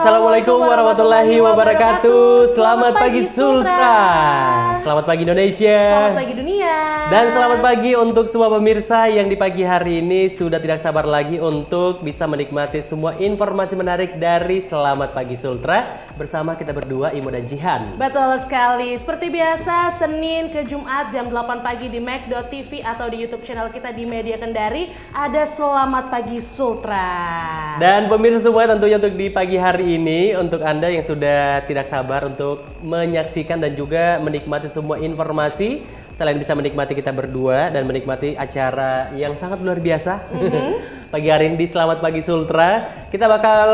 Assalamualaikum warahmatullahi wabarakatuh. Selamat pagi Sultra. Selamat pagi Indonesia. Selamat pagi dunia. Dan selamat pagi untuk semua pemirsa yang di pagi hari ini sudah tidak sabar lagi untuk bisa menikmati semua informasi menarik dari Selamat Pagi Sultra bersama kita berdua, Imo dan Jihan. Betul sekali. Seperti biasa, Senin ke Jumat jam 8 pagi di Mac.tv atau di YouTube channel kita di Media Kendari ada Selamat Pagi Sultra. Dan pemirsa semua, tentunya untuk di pagi hari ini, untuk Anda yang sudah tidak sabar untuk menyaksikan dan juga menikmati semua informasi, selain bisa menikmati kita berdua dan menikmati acara yang sangat luar biasa, pagi hari ini di Selamat Pagi Sultra, kita bakal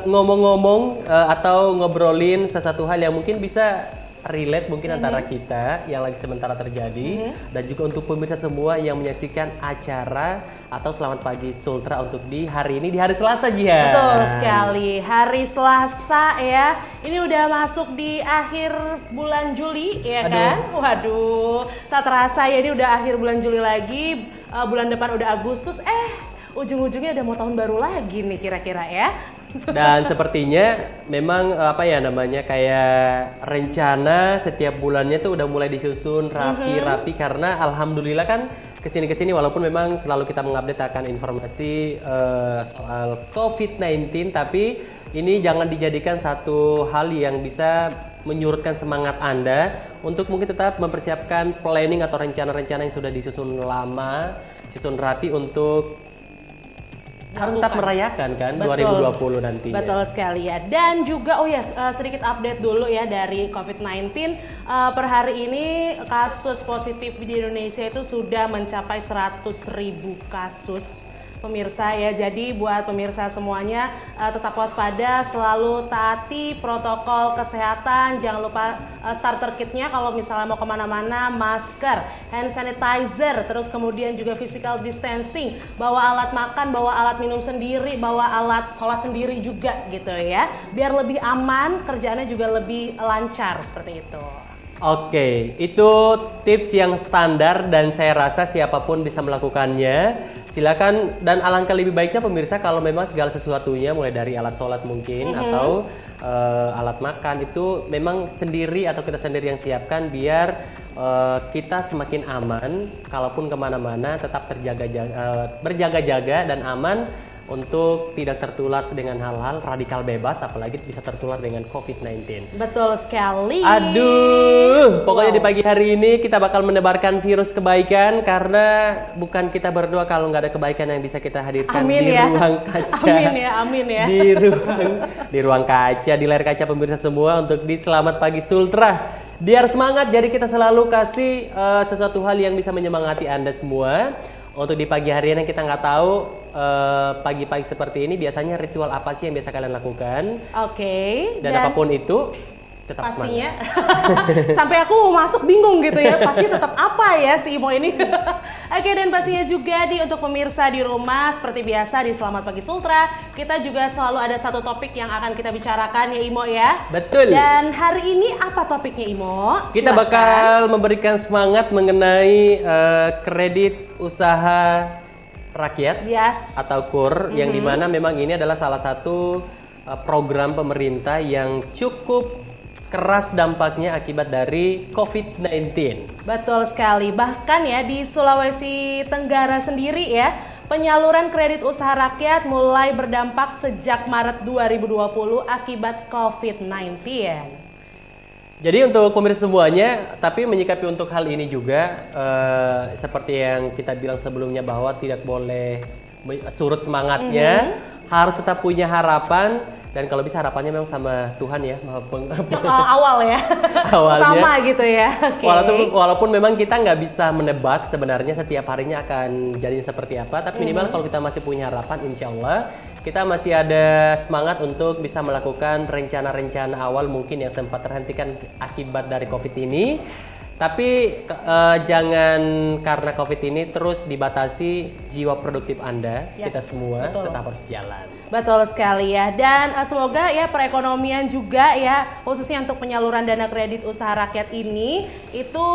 ngomong-ngomong atau ngobrolin sesuatu hal yang mungkin bisa relate mungkin antara kita yang lagi sementara terjadi dan juga untuk pemirsa semua yang menyaksikan acara atau Selamat Pagi Sultra untuk di hari ini, di hari Selasa, Jihan. Betul sekali, hari Selasa ya. Ini udah masuk di akhir bulan Juli ya kan? Waduh, tak terasa ya, ini udah akhir bulan Juli lagi. Bulan depan udah Agustus, ujung-ujungnya udah mau tahun baru lagi nih kira-kira ya. Dan sepertinya memang kayak rencana setiap bulannya tuh udah mulai disusun rapi-rapi karena alhamdulillah kan kesini walaupun memang selalu kita mengupdate akan informasi soal COVID-19, tapi ini jangan dijadikan satu hal yang bisa menyurutkan semangat Anda untuk mungkin tetap mempersiapkan planning atau rencana-rencana yang sudah disusun lama, susun rapi untuk harus tetap merayakan kan. Betul. 2020 nantinya. Betul sekali ya. Dan juga sedikit update dulu ya dari COVID-19. Per hari ini kasus positif di Indonesia itu sudah mencapai 100.000 kasus. Pemirsa ya, jadi buat pemirsa semuanya tetap waspada, selalu taati protokol kesehatan, jangan lupa starter kitnya kalau misalnya mau kemana-mana, masker, hand sanitizer, terus kemudian juga physical distancing, bawa alat makan, bawa alat minum sendiri, bawa alat sholat sendiri juga gitu ya, biar lebih aman, kerjaannya juga lebih lancar seperti itu. Oke, itu tips yang standar dan saya rasa siapapun bisa melakukannya. Silakan, dan alangkah lebih baiknya pemirsa kalau memang segala sesuatunya mulai dari alat sholat mungkin atau alat makan itu memang sendiri atau kita sendiri yang siapkan biar kita semakin aman kalaupun kemana-mana tetap berjaga-jaga dan aman untuk tidak tertular dengan hal-hal radikal bebas, apalagi bisa tertular dengan COVID-19. Betul sekali. Aduh, pokoknya di pagi hari ini kita bakal menebarkan virus kebaikan karena bukan kita berdua kalau nggak ada kebaikan yang bisa kita hadirkan ruang kaca. Amin ya. Di ruang kaca, di layar kaca pemirsa semua untuk di Selamat Pagi Sultra. Biar semangat, jadi kita selalu kasih sesuatu hal yang bisa menyemangati Anda semua. Untuk di pagi hari ini kita nggak tahu pagi-pagi seperti ini biasanya ritual apa sih yang biasa kalian lakukan? Oke. Dan apapun itu tetap pastinya semangat. Sampai aku mau masuk bingung gitu ya, pasti tetap apa ya si Imo ini. Oke, dan pastinya juga untuk pemirsa di rumah seperti biasa di Selamat Pagi Sultra kita juga selalu ada satu topik yang akan kita bicarakan ya Imo ya. Betul. Dan hari ini apa topiknya Imo? Kita bakal memberikan semangat mengenai kredit usaha rakyat atau KUR yang dimana memang ini adalah salah satu program pemerintah yang cukup keras dampaknya akibat dari COVID-19. Betul sekali, bahkan ya di Sulawesi Tenggara sendiri ya penyaluran kredit usaha rakyat mulai berdampak sejak Maret 2020 akibat COVID-19. Jadi untuk pemirsa semuanya, tapi menyikapi untuk hal ini juga seperti yang kita bilang sebelumnya bahwa tidak boleh surut semangatnya, harus tetap punya harapan dan kalau bisa harapannya memang sama Tuhan ya, awal ya, awalnya. Utama gitu ya. Okay. Walaupun memang kita nggak bisa menebak sebenarnya setiap harinya akan jadi seperti apa, tapi minimal kalau kita masih punya harapan, insya Allah kita masih ada semangat untuk bisa melakukan rencana-rencana awal mungkin yang sempat terhentikan akibat dari COVID ini. Tapi jangan karena COVID ini terus dibatasi jiwa produktif Anda, kita semua betul. tetap harus jalan. Betul sekali ya, dan semoga ya perekonomian juga ya, khususnya untuk penyaluran dana kredit usaha rakyat ini itu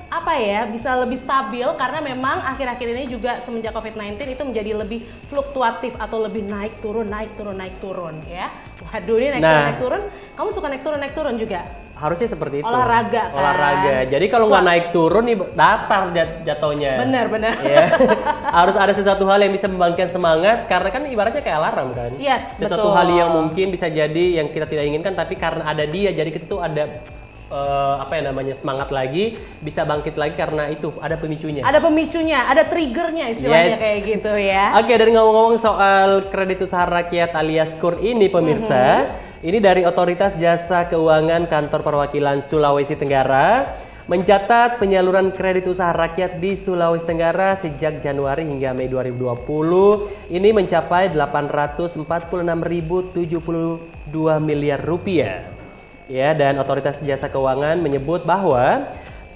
apa ya, bisa lebih stabil karena memang akhir-akhir ini juga semenjak COVID-19 itu menjadi lebih fluktuatif atau lebih naik turun ya. Waduh, ini naik turun, kamu suka naik turun juga? Harusnya seperti itu. Olahraga kan? Olahraga. Jadi kalau nggak naik turun nih datar jatuhnya. Benar. Ya. Harus ada sesuatu hal yang bisa membangkitkan semangat karena kan ibaratnya kayak alarm kan. Yes, sesuatu betul. hal yang mungkin bisa jadi yang kita tidak inginkan tapi karena ada dia jadi kita tuh ada semangat lagi, bisa bangkit lagi karena itu ada pemicunya. Ada pemicunya, ada triggernya istilahnya kayak gitu ya. Oke, dari ngomong-ngomong soal kredit usaha rakyat alias KUR ini pemirsa, ini dari Otoritas Jasa Keuangan Kantor Perwakilan Sulawesi Tenggara mencatat penyaluran kredit usaha rakyat di Sulawesi Tenggara sejak Januari hingga Mei 2020 ini mencapai 846.072 miliar rupiah. Ya, dan Otoritas Jasa Keuangan menyebut bahwa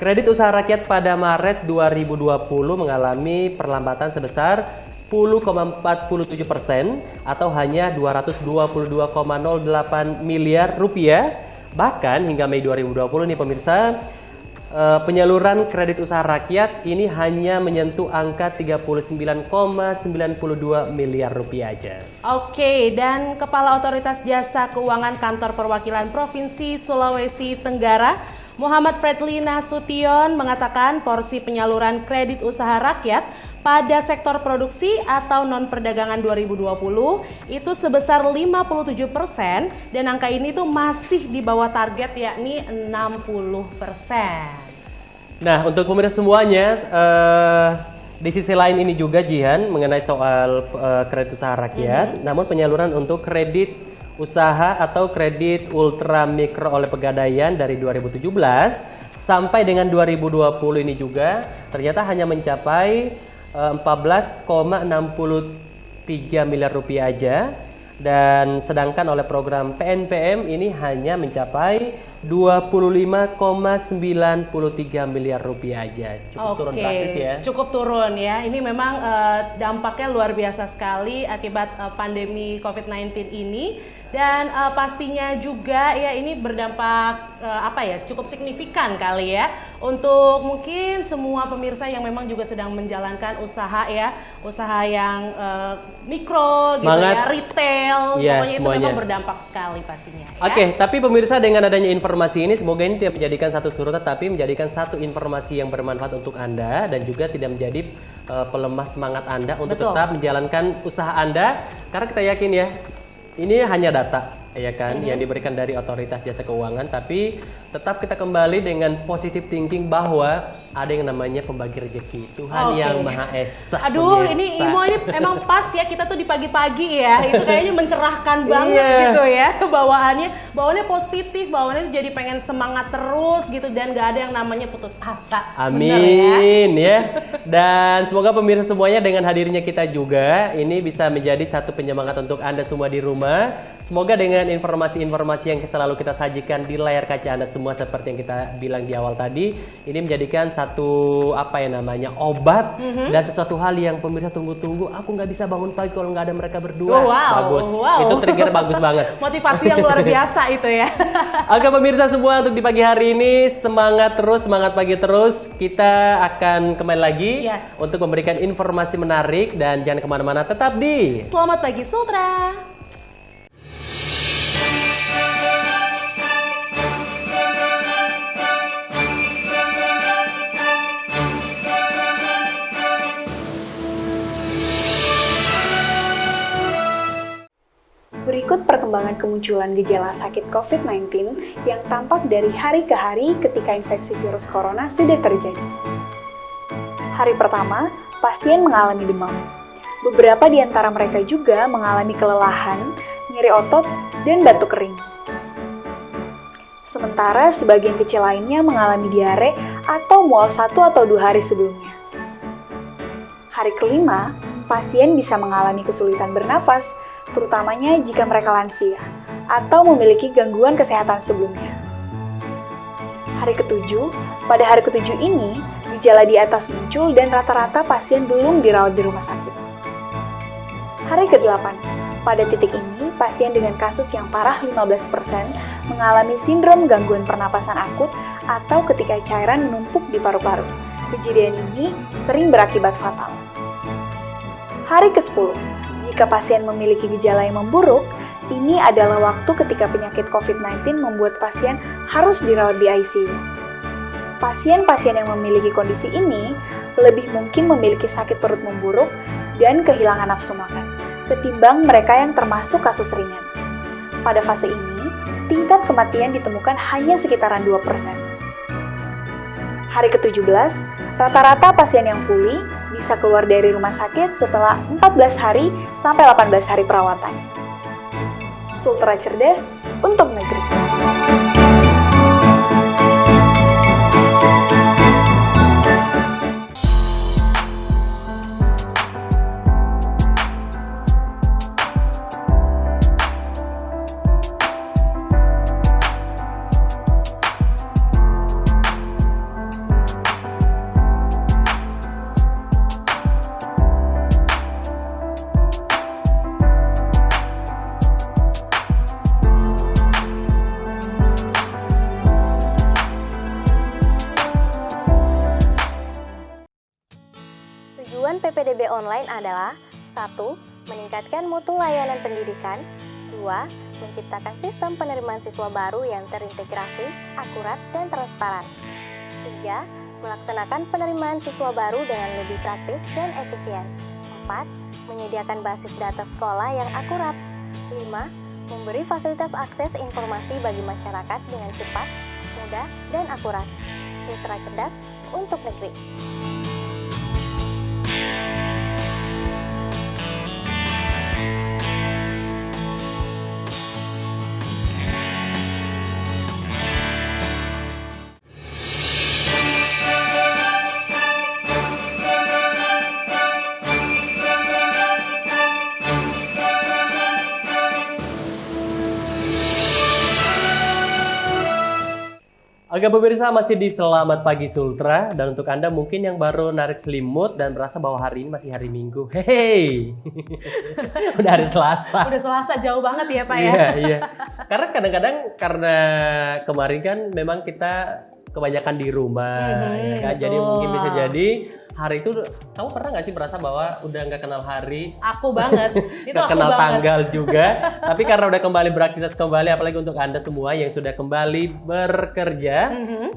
kredit usaha rakyat pada Maret 2020 mengalami perlambatan sebesar 10,47% atau hanya 222,08 miliar rupiah. Bahkan hingga Mei 2020 nih pemirsa, penyaluran kredit usaha rakyat ini hanya menyentuh angka 39,92 miliar rupiah aja. Oke, dan Kepala Otoritas Jasa Keuangan Kantor Perwakilan Provinsi Sulawesi Tenggara, Muhammad Fredly Nasution mengatakan porsi penyaluran kredit usaha rakyat pada sektor produksi atau non-perdagangan 2020 itu sebesar 57% dan angka ini tuh masih di bawah target yakni 60%. Nah, untuk pemirsa semuanya, di sisi lain ini juga Jihan mengenai soal kredit usaha rakyat, namun penyaluran untuk kredit usaha atau kredit ultra mikro oleh Pegadaian dari 2017 sampai dengan 2020 ini juga ternyata hanya mencapai 14,63 miliar rupiah aja, dan sedangkan oleh program PNPM ini hanya mencapai 25,93 miliar rupiah aja. Cukup turun drastis ya. Cukup turun ya. Ini memang dampaknya luar biasa sekali akibat pandemi COVID-19 ini. Dan pastinya juga ya ini berdampak cukup signifikan kali ya untuk mungkin semua pemirsa yang memang juga sedang menjalankan usaha ya, usaha yang mikro gitu ya, retail, pokoknya itu memang berdampak sekali pastinya ya. Oke, tapi pemirsa dengan adanya informasi ini semoga ini tidak menjadikan satu surut tetapi menjadikan satu informasi yang bermanfaat untuk Anda dan juga tidak menjadi pelemah semangat Anda untuk tetap menjalankan usaha Anda, karena kita yakin ya ini hanya data ya kan yang diberikan dari Otoritas Jasa Keuangan, tapi tetap kita kembali dengan positive thinking bahwa ada yang namanya pembagi rezeki, Tuhan yang Maha Esa. Aduh, ini Imo ini emang pas ya, kita tuh di pagi-pagi ya, itu kayaknya mencerahkan banget gitu ya bawaannya positif, bawaannya tuh jadi pengen semangat terus gitu dan gak ada yang namanya putus asa. Amin ya. Dan semoga pemirsa semuanya dengan hadirnya kita juga ini bisa menjadi satu penyemangat untuk Anda semua di rumah. Semoga dengan informasi-informasi yang selalu kita sajikan di layar kaca Anda semua seperti yang kita bilang di awal tadi, ini menjadikan satu obat dan sesuatu hal yang pemirsa tunggu-tunggu. Aku nggak bisa bangun pagi kalau nggak ada mereka berdua. Bagus. Itu trigger bagus banget. Motivasi yang luar biasa itu ya. Oke pemirsa semua, untuk di pagi hari ini semangat terus, semangat pagi terus. Kita akan kembali lagi untuk memberikan informasi menarik dan jangan kemana-mana, tetap di Selamat Pagi Sultra. Berikut perkembangan kemunculan gejala sakit COVID-19 yang tampak dari hari ke hari ketika infeksi virus corona sudah terjadi. Hari pertama, pasien mengalami demam. Beberapa di antara mereka juga mengalami kelelahan, nyeri otot, dan batuk kering. Sementara sebagian kecil lainnya mengalami diare atau mual 1 atau 2 hari sebelumnya. Hari kelima, pasien bisa mengalami kesulitan bernafas, terutamanya jika mereka lansia atau memiliki gangguan kesehatan sebelumnya. Hari ketujuh, pada hari ketujuh ini, gejala di atas muncul dan rata-rata pasien belum dirawat di rumah sakit. Hari ke-8, pada titik ini, pasien dengan kasus yang parah 15% mengalami sindrom gangguan pernapasan akut atau ketika cairan menumpuk di paru-paru. Kejadian ini sering berakibat fatal. Hari ke-10, jika pasien memiliki gejala yang memburuk, ini adalah waktu ketika penyakit COVID-19 membuat pasien harus dirawat di ICU. Pasien-pasien yang memiliki kondisi ini lebih mungkin memiliki sakit perut memburuk dan kehilangan nafsu makan, ketimbang mereka yang termasuk kasus ringan. Pada fase ini, tingkat kematian ditemukan hanya sekitaran 2%. Hari ke-17, rata-rata pasien yang pulih bisa keluar dari rumah sakit setelah 14 hari sampai 18 hari perawatan. Sultra cerdas untuk negeri. Tujuan PPDB online adalah 1. Meningkatkan mutu layanan pendidikan. 2. Menciptakan sistem penerimaan siswa baru yang terintegrasi, akurat, dan transparan. 3. Melaksanakan penerimaan siswa baru dengan lebih praktis dan efisien. 4. Menyediakan basis data sekolah yang akurat. 5. Memberi fasilitas akses informasi bagi masyarakat dengan cepat, mudah, dan akurat. Sultra cerdas untuk negeri. Oke pemirsa, masih di Selamat Pagi Sultra, dan untuk Anda mungkin yang baru narik selimut dan berasa bahwa hari ini masih hari Minggu. Hehehe. Udah hari Selasa. Udah Selasa, jauh banget ya Pak ya? Iya. Karena kadang-kadang karena kemarin kan memang kita kebanyakan di rumah, ya kan? Jadi mungkin bisa jadi hari itu, kamu pernah nggak sih merasa bahwa udah nggak kenal hari? Aku banget. Itu nggak aku kenal banget. tanggal juga. Tapi karena udah kembali beraktivitas kembali, apalagi untuk Anda semua yang sudah kembali bekerja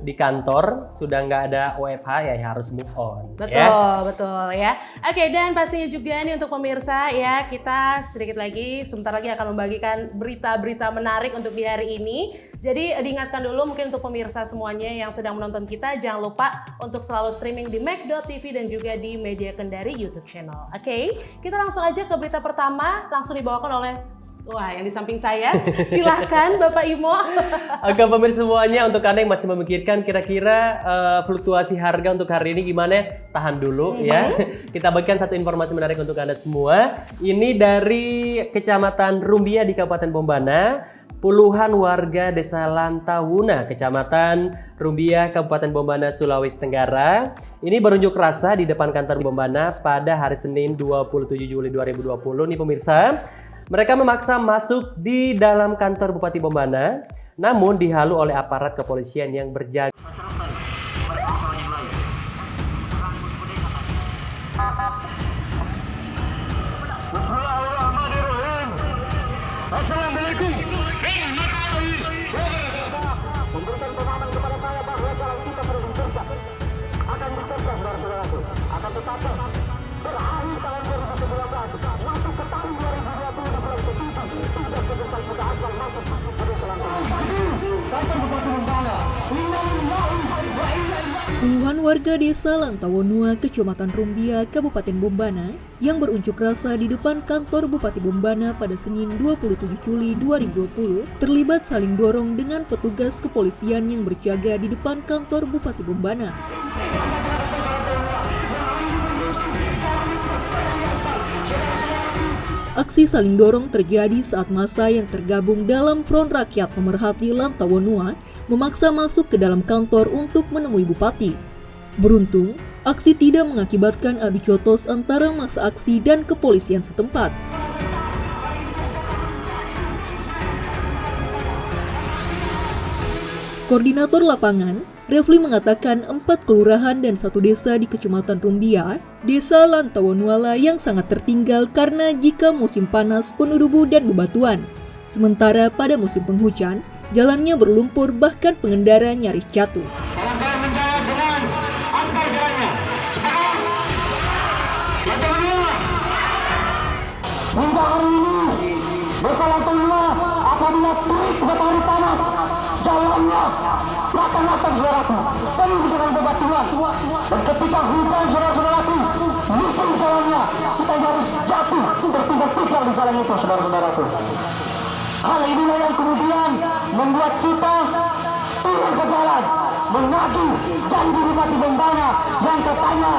di kantor, sudah nggak ada WFH, ya harus move on. Betul, ya? betul ya. Oke, dan pastinya juga nih untuk pemirsa ya, kita sedikit lagi, sebentar lagi akan membagikan berita-berita menarik untuk di hari ini. Jadi diingatkan dulu mungkin untuk pemirsa semuanya yang sedang menonton kita, jangan lupa untuk selalu streaming di Mac.tv dan juga di Media Kendari YouTube channel. Oke, kita langsung aja ke berita pertama, langsung dibawakan oleh yang di samping saya. Silahkan Bapak Imo. Oke pemirsa semuanya, untuk Anda yang masih memikirkan kira-kira fluktuasi harga untuk hari ini gimana, tahan dulu ya. Kita bagikan satu informasi menarik untuk Anda semua. Ini dari Kecamatan Rumbia di Kabupaten Bombana. Puluhan warga Desa Lantawuna, Kecamatan Rumbia, Kabupaten Bombana, Sulawesi Tenggara, ini berunjuk rasa di depan kantor Bombana pada hari Senin 27 Juli 2020 nih pemirsa. Mereka memaksa masuk di dalam kantor Bupati Bombana, namun dihalu oleh aparat kepolisian yang berjaga. Bismillahirrahmanirrahim. Assalamualaikum. Memberikan pemahaman kepada saya bahwa jalan kita terus bergerak akan bergerak saudara-saudaraku, akan tetapi berakhir tahun 2019 masuk ke tahun 2020 di bulan ke-7 sudah sebesar kita asal masuk pada jalan kantor Bupati Bombana. Puluhan warga desa Lantawonua, Kecamatan Rumbia, Kabupaten Bombana yang berunjuk rasa di depan kantor Bupati Bombana pada Senin 27 Juli 2020 terlibat saling dorong dengan petugas kepolisian yang berjaga di depan kantor Bupati Bombana. Aksi saling dorong terjadi saat massa yang tergabung dalam Front Rakyat Pemerhati Lantawonua memaksa masuk ke dalam kantor untuk menemui bupati. Beruntung, aksi tidak mengakibatkan adu jotos antara massa aksi dan kepolisian setempat. Koordinator lapangan, Refli mengatakan 4 kelurahan dan 1 desa di Kecamatan Rumbia, Desa Lantawonua yang sangat tertinggal karena jika musim panas penuh debu dan bebatuan. Sementara pada musim penghujan, jalannya berlumpur bahkan pengendara nyaris jatuh. Kawan-kawan menjawab dengan aspal jalannya. Sekarang, Lantawonua. Hingga hari ini, Desa Lantawonua apabila terik matahari panas, jalannya akan saudaraku, penuh dengan bebatuan. Dan ketika hujan saudara-saudaraku, mungkin jalannya kita harus jatuh tertinggal-tinggal di jalan itu saudara-saudaraku. Hal inilah yang kemudian membuat kita turun ke jalan menagih janji Bupati Bombana yang katanya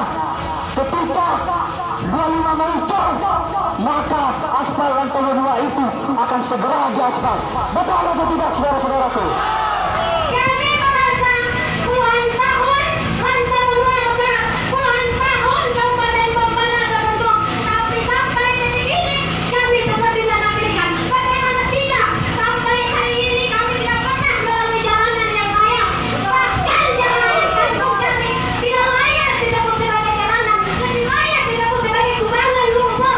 ketika 25 Mei maka aspal Lantawonua itu akan segera diaspal. Betul atau tidak saudara-saudaraku? Kami merasa puluhan tahun Lantawonua sudah puluhan tahun Kabupaten Bombana terbentuk, tapi sampai detik ini kami tetap tidak dapatkan. Bagaimana tidak? Sampai hari ini kami tidak pernah melalui jalanan yang layak. Bahkan jalanan kampung kami tidak layak disebut sebagai jalanan, lebih layak disebut sebagai kubangan lumpur.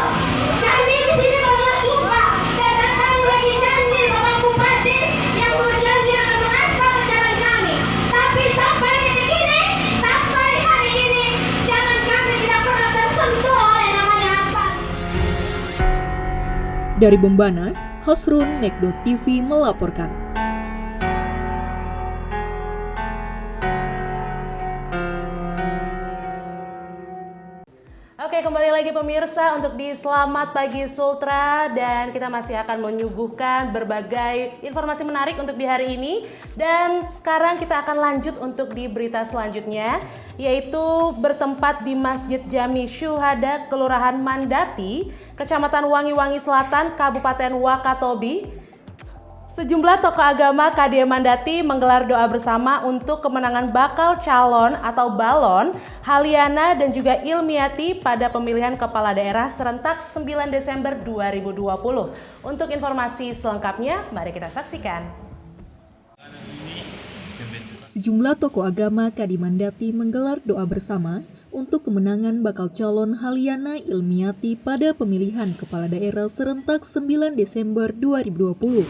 Kami di sini bersumpah dan kami bagi janji Bapak Bupati yang berjanji akan mengaspal jalan kami. Tapi sampai detik ini, sampai hari ini, jalan kami tidak pernah tersentuh oleh namanya aspal. Dari Bombana, Hasrun, Mekdo TV melaporkan. Oke, kembali lagi pemirsa untuk di Selamat Pagi Sultra, dan kita masih akan menyuguhkan berbagai informasi menarik untuk di hari ini. Dan sekarang kita akan lanjut untuk di berita selanjutnya, yaitu bertempat di Masjid Jami Syuhada Kelurahan Mandati, Kecamatan Wangi-Wangi Selatan, Kabupaten Wakatobi. Sejumlah tokoh agama KDM Mandati menggelar doa bersama untuk kemenangan bakal calon atau balon Haliana dan juga Ilmiati pada pemilihan kepala daerah serentak 9 Desember 2020. Untuk informasi selengkapnya, mari kita saksikan. Sejumlah tokoh agama KDM Mandati menggelar doa bersama untuk kemenangan bakal calon Haliana Ilmiati pada pemilihan kepala daerah serentak 9 Desember 2020.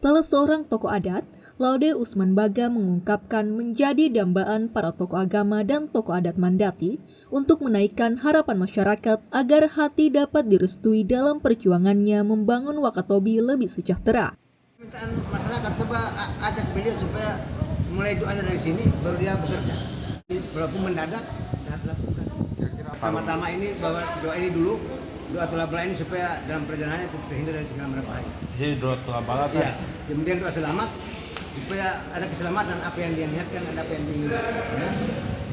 Salah seorang tokoh adat, Laude Usman Baga, mengungkapkan menjadi dambaan para tokoh agama dan tokoh adat Mandati untuk menaikkan harapan masyarakat agar hati dapat direstui dalam perjuangannya membangun Wakatobi lebih sejahtera. Permintaan masyarakat, coba ajak beliau supaya mulai doanya dari sini baru dia bekerja. Walaupun mendadak, lakukan. Pertama-tama ini bahwa doa ini dulu, doa tolak bala ini supaya dalam perjalanannya terhindar dari segala macam bahaya. Jadi doa tolak bala kan? Iya. Kemudian doa selamat supaya ada keselamatan apa yang dia niatkan, ada apa yang diinginkan. Ya.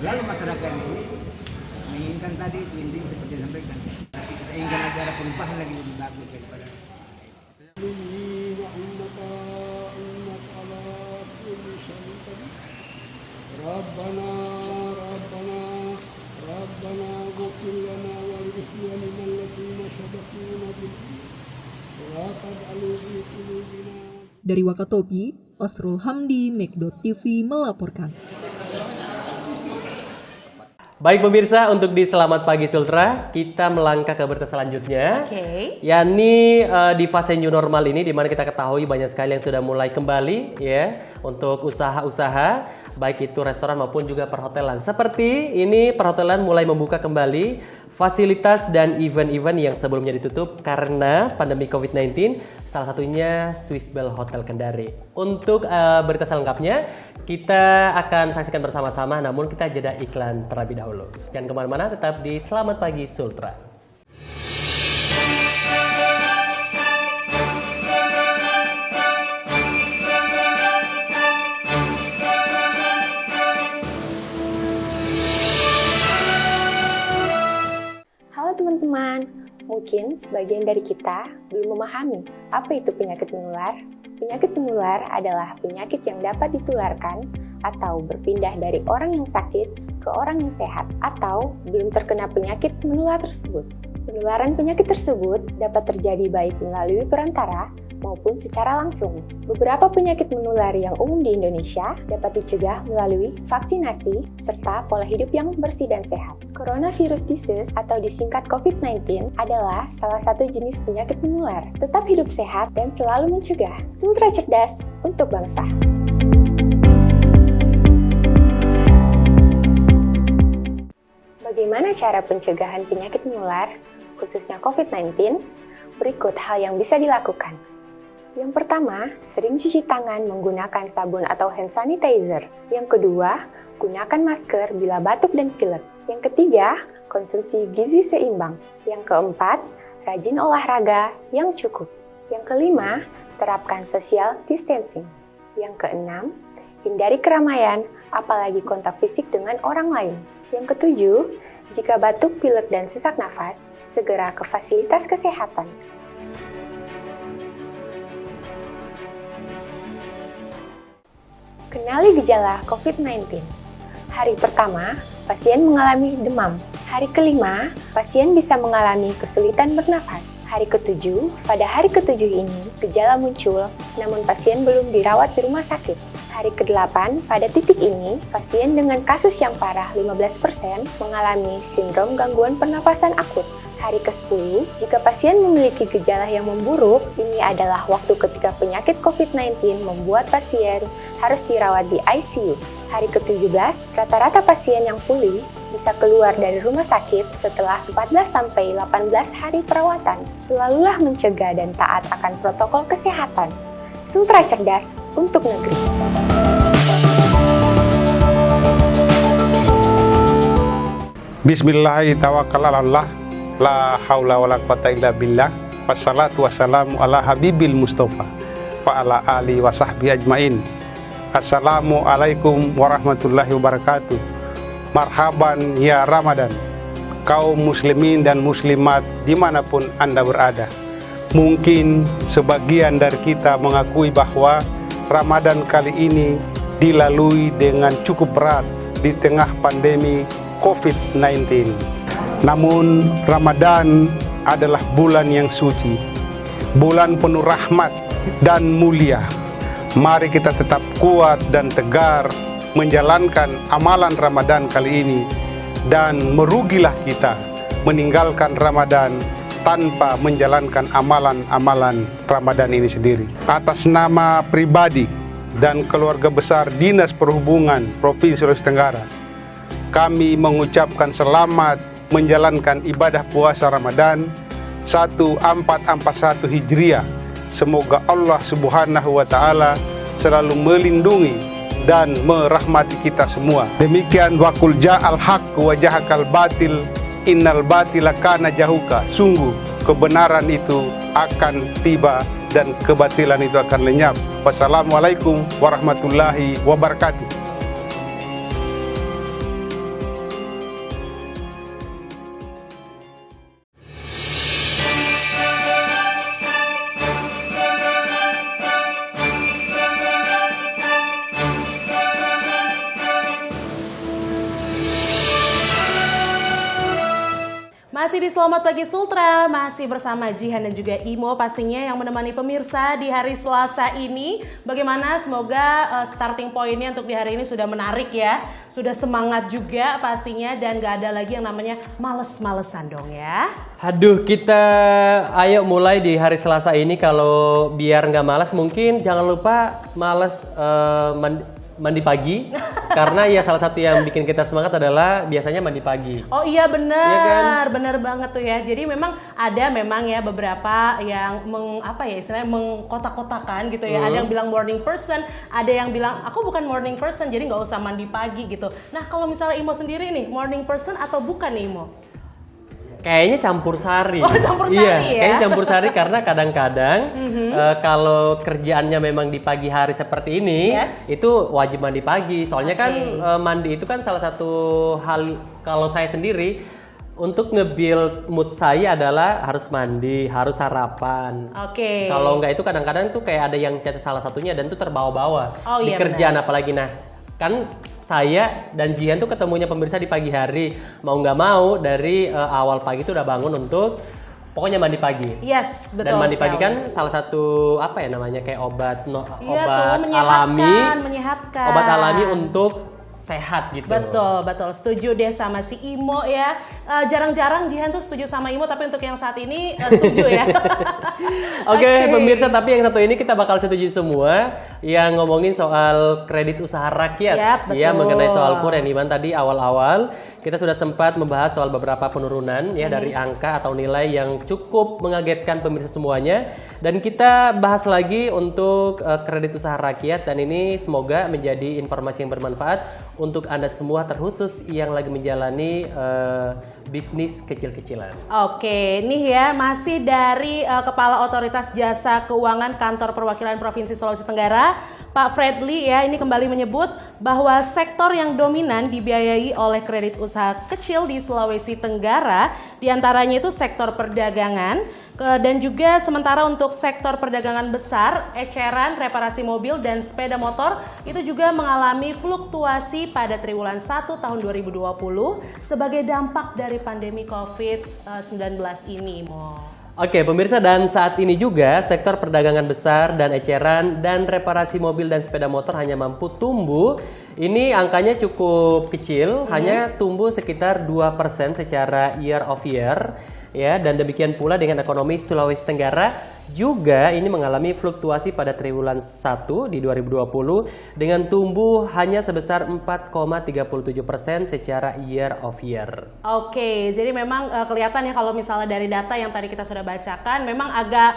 Lalu masyarakat ini menginginkan tadi intinya seperti yang disampaikan. Kita inginkan lagi ada perubahan lagi lebih bagus daripada. Rabbana ghfir lana wa li ikhwanina alladziina sabaquna bil iman wa la taj'al fi qulubina. Dari Wakatobi, Asrul Hamdi, Mekdo TV melaporkan. Baik pemirsa, untuk di Selamat Pagi Sultra, kita melangkah ke berita selanjutnya. yakni di fase new normal ini, di mana kita ketahui banyak sekali yang sudah mulai kembali ya untuk usaha-usaha, baik itu restoran maupun juga perhotelan. Seperti ini, perhotelan mulai membuka kembali fasilitas dan event-event yang sebelumnya ditutup karena pandemi COVID-19, salah satunya Swiss Bell Hotel Kendari. Untuk berita selengkapnya, kita akan saksikan bersama-sama, namun kita jeda iklan terlebih dahulu. Jangan kemana-mana, tetap di Selamat Pagi Sultra. Mungkin sebagian dari kita belum memahami apa itu penyakit menular. Penyakit menular adalah penyakit yang dapat ditularkan atau berpindah dari orang yang sakit ke orang yang sehat atau belum terkena penyakit menular tersebut. Penularan penyakit tersebut dapat terjadi baik melalui perantara maupun secara langsung. Beberapa penyakit menular yang umum di Indonesia dapat dicegah melalui vaksinasi serta pola hidup yang bersih dan sehat. Coronavirus disease atau disingkat COVID-19 adalah salah satu jenis penyakit menular. Tetap hidup sehat dan selalu mencegah. Sultra cerdas untuk bangsa. Bagaimana cara pencegahan penyakit menular, khususnya COVID-19? Berikut hal yang bisa dilakukan. Yang pertama, sering cuci tangan menggunakan sabun atau hand sanitizer. Yang kedua, gunakan masker bila batuk dan pilek. Yang ketiga, konsumsi gizi seimbang. Yang keempat, rajin olahraga yang cukup. Yang kelima, terapkan social distancing. Yang keenam, hindari keramaian, apalagi kontak fisik dengan orang lain. Yang ketujuh, jika batuk, pilek, dan sesak nafas, segera ke fasilitas kesehatan. Kenali gejala COVID-19. Hari pertama, pasien mengalami demam. Hari kelima, pasien bisa mengalami kesulitan bernafas. Hari ketujuh, pada hari ketujuh ini, gejala muncul, namun pasien belum dirawat di rumah sakit. Hari ke-8, pada titik ini, pasien dengan kasus yang parah 15% mengalami sindrom gangguan pernapasan akut. Hari ke-10, jika pasien memiliki gejala yang memburuk, ini adalah waktu ketika penyakit COVID-19 membuat pasien harus dirawat di ICU. Hari ke-17, rata-rata pasien yang pulih bisa keluar dari rumah sakit setelah 14-18 hari perawatan. Selalulah mencegah dan taat akan protokol kesehatan. Sultra cerdas untuk negeri. Bismillahirrahmanirrahim. La haula wala quwata illa billah. Wassalatu wassalamu ala habibil mustafa wa ala ali wa sahbihi ajmain. Assalamualaikum warahmatullahi wabarakatuh. Marhaban ya Ramadan, kaum muslimin dan muslimat dimanapun Anda berada. Mungkin sebagian dari kita mengakui bahwa Ramadan kali ini dilalui dengan cukup berat di tengah pandemi COVID-19. Namun Ramadan adalah bulan yang suci, bulan penuh rahmat dan mulia. Mari kita tetap kuat dan tegar menjalankan amalan Ramadan kali ini, dan merugilah kita meninggalkan Ramadan tanpa menjalankan amalan-amalan Ramadan ini sendiri. Atas nama pribadi dan keluarga besar Dinas Perhubungan Provinsi Sulawesi Tenggara, kami mengucapkan selamat menjalankan ibadah puasa Ramadan 1441 Hijriah. Semoga Allah Subhanahu wa Ta'ala selalu melindungi dan merahmati kita semua. Demikian waqul ja'al haqq wa jahaqal batil innal batila kana jahuka. Sungguh kebenaran itu akan tiba dan kebatilan itu akan lenyap. Wassalamualaikum warahmatullahi wabarakatuh. Masih di Selamat Pagi Sultra, masih bersama Jihan dan juga Imo pastinya yang menemani pemirsa di hari Selasa ini. Bagaimana? Semoga starting point-nya untuk di hari ini sudah menarik ya, sudah semangat juga pastinya, dan gak ada lagi yang namanya males-malesan dong ya. Aduh, kita ayo mulai di hari Selasa ini. Kalau biar nggak malas, mungkin jangan lupa males mandi pagi. Karena ya salah satu yang bikin kita semangat adalah biasanya mandi pagi. Oh iya benar, iya kan? Benar banget tuh ya. Jadi memang ada ya beberapa yang istilahnya mengkotak-kotakan gitu ya. Ada yang bilang morning person, ada yang bilang aku bukan morning person, jadi nggak usah mandi pagi gitu. Nah kalau misalnya Imo sendiri nih, morning person atau bukan nih Imo? Kayaknya campur sari. Oh, campur sari iya, ya? Kayaknya campur sari karena kadang-kadang kalau kerjaannya memang di pagi hari seperti ini, itu wajib mandi pagi. Soalnya kan mandi itu kan salah satu hal, kalau saya sendiri Untuk nge-build mood saya adalah harus mandi, harus sarapan. Oke. Kalau nggak itu kadang-kadang tuh kayak ada yang cacat salah satunya dan tuh terbawa-bawa di Iya, kerjaan apalagi. Nah, kan saya dan Jihan tuh ketemunya pemirsa di pagi hari. Mau nggak mau dari awal pagi tuh udah bangun untuk pokoknya mandi pagi. Yes, betul. Dan mandi pagi sekali. kan salah satu apa ya namanya kayak obat Iya obat tuh, alami, menyehatkan. obat alami untuk sehat gitu. Betul, betul. Setuju deh sama si Imo ya. Jarang-jarang Jihan tuh setuju sama Imo, tapi untuk yang saat ini setuju ya. Oke, pemirsa, tapi yang satu ini kita bakal setuju semua yang ngomongin soal kredit usaha rakyat. Yap, Ya, betul. mengenai soal KUR yang dimana tadi awal-awal kita sudah sempat membahas soal beberapa penurunan ya dari angka atau nilai yang cukup mengagetkan pemirsa semuanya. Dan kita bahas lagi untuk kredit usaha rakyat, dan ini semoga menjadi informasi yang bermanfaat untuk Anda semua, terkhusus yang lagi menjalani bisnis kecil-kecilan. Oke, nih ya masih dari Kepala Otoritas Jasa Keuangan Kantor Perwakilan Provinsi Sulawesi Tenggara, Pak Fredly ya, ini kembali menyebut bahwa sektor yang dominan dibiayai oleh kredit usaha kecil di Sulawesi Tenggara, diantaranya itu sektor perdagangan, dan juga sementara untuk sektor perdagangan besar, eceran, reparasi mobil, dan sepeda motor itu juga mengalami fluktuasi pada triwulan 1 tahun 2020 sebagai dampak dari pandemi COVID-19 ini, Mo. Oke, pemirsa, dan saat ini juga sektor perdagangan besar dan eceran dan reparasi mobil dan sepeda motor hanya mampu tumbuh. Ini angkanya cukup kecil, hanya tumbuh sekitar 2% secara year of year. Ya, dan demikian pula dengan ekonomi Sulawesi Tenggara juga ini mengalami fluktuasi pada triwulan 1 di 2020 dengan tumbuh hanya sebesar 4,37% secara year of year. Oke, jadi memang kelihatan ya kalau misalnya dari data yang tadi kita sudah bacakan memang agak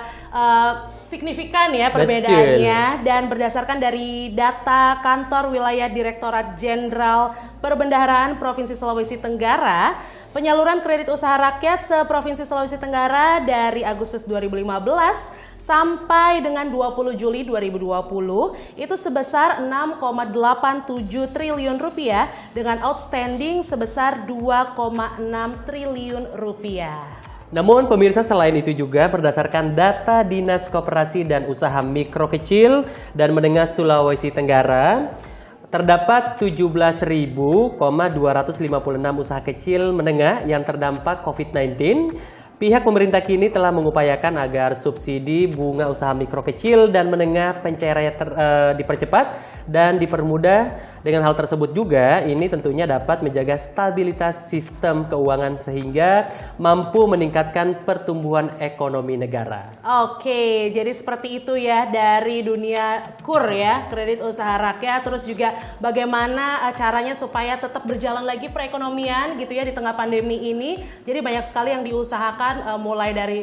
signifikan ya perbedaannya. Dan berdasarkan dari data Kantor Wilayah Direktorat Jenderal Perbendaharaan Provinsi Sulawesi Tenggara, penyaluran kredit usaha rakyat se-Provinsi Sulawesi Tenggara dari Agustus 2015 sampai dengan 20 Juli 2020 itu sebesar 6,87 triliun rupiah dengan outstanding sebesar 2,6 triliun rupiah. Namun pemirsa, selain itu juga berdasarkan data Dinas Koperasi dan Usaha Mikro Kecil dan Menengah Sulawesi Tenggara, terdapat 17.256 usaha kecil menengah yang terdampak COVID-19. Pihak pemerintah kini telah mengupayakan agar subsidi bunga usaha mikro kecil dan menengah pencairannya dipercepat dan dipermudah. Dengan hal tersebut juga ini tentunya dapat menjaga stabilitas sistem keuangan sehingga mampu meningkatkan pertumbuhan ekonomi negara. Oke, jadi seperti itu ya dari dunia KUR ya, kredit usaha rakyat, terus juga bagaimana caranya supaya tetap berjalan lagi perekonomian gitu ya di tengah pandemi ini. Jadi banyak sekali yang diusahakan mulai dari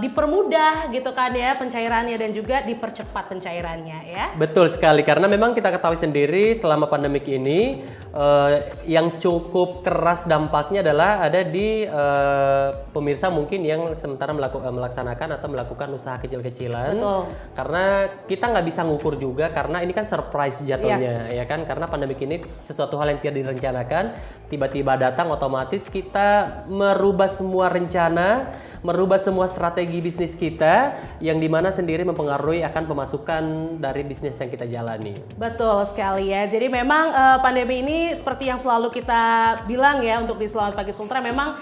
dipermudah gitu kan ya pencairannya dan juga dipercepat pencairannya ya. Betul sekali, karena memang kita ketahui sendiri selama pandemik ini yang cukup keras dampaknya adalah ada di pemirsa mungkin yang sementara melaksanakan atau melakukan usaha kecil-kecilan. Betul. Karena kita nggak bisa ngukur juga karena ini kan surprise jatuhnya, ya kan? Karena pandemik ini sesuatu hal yang tidak direncanakan, tiba-tiba datang, otomatis kita merubah semua rencana, merubah semua strategi bisnis kita yang dimana sendiri mempengaruhi akan pemasukan dari bisnis yang kita jalani. Betul sekali ya. Jadi memang pandemi ini seperti yang selalu kita bilang ya untuk di Selamat Pagi Sultra, memang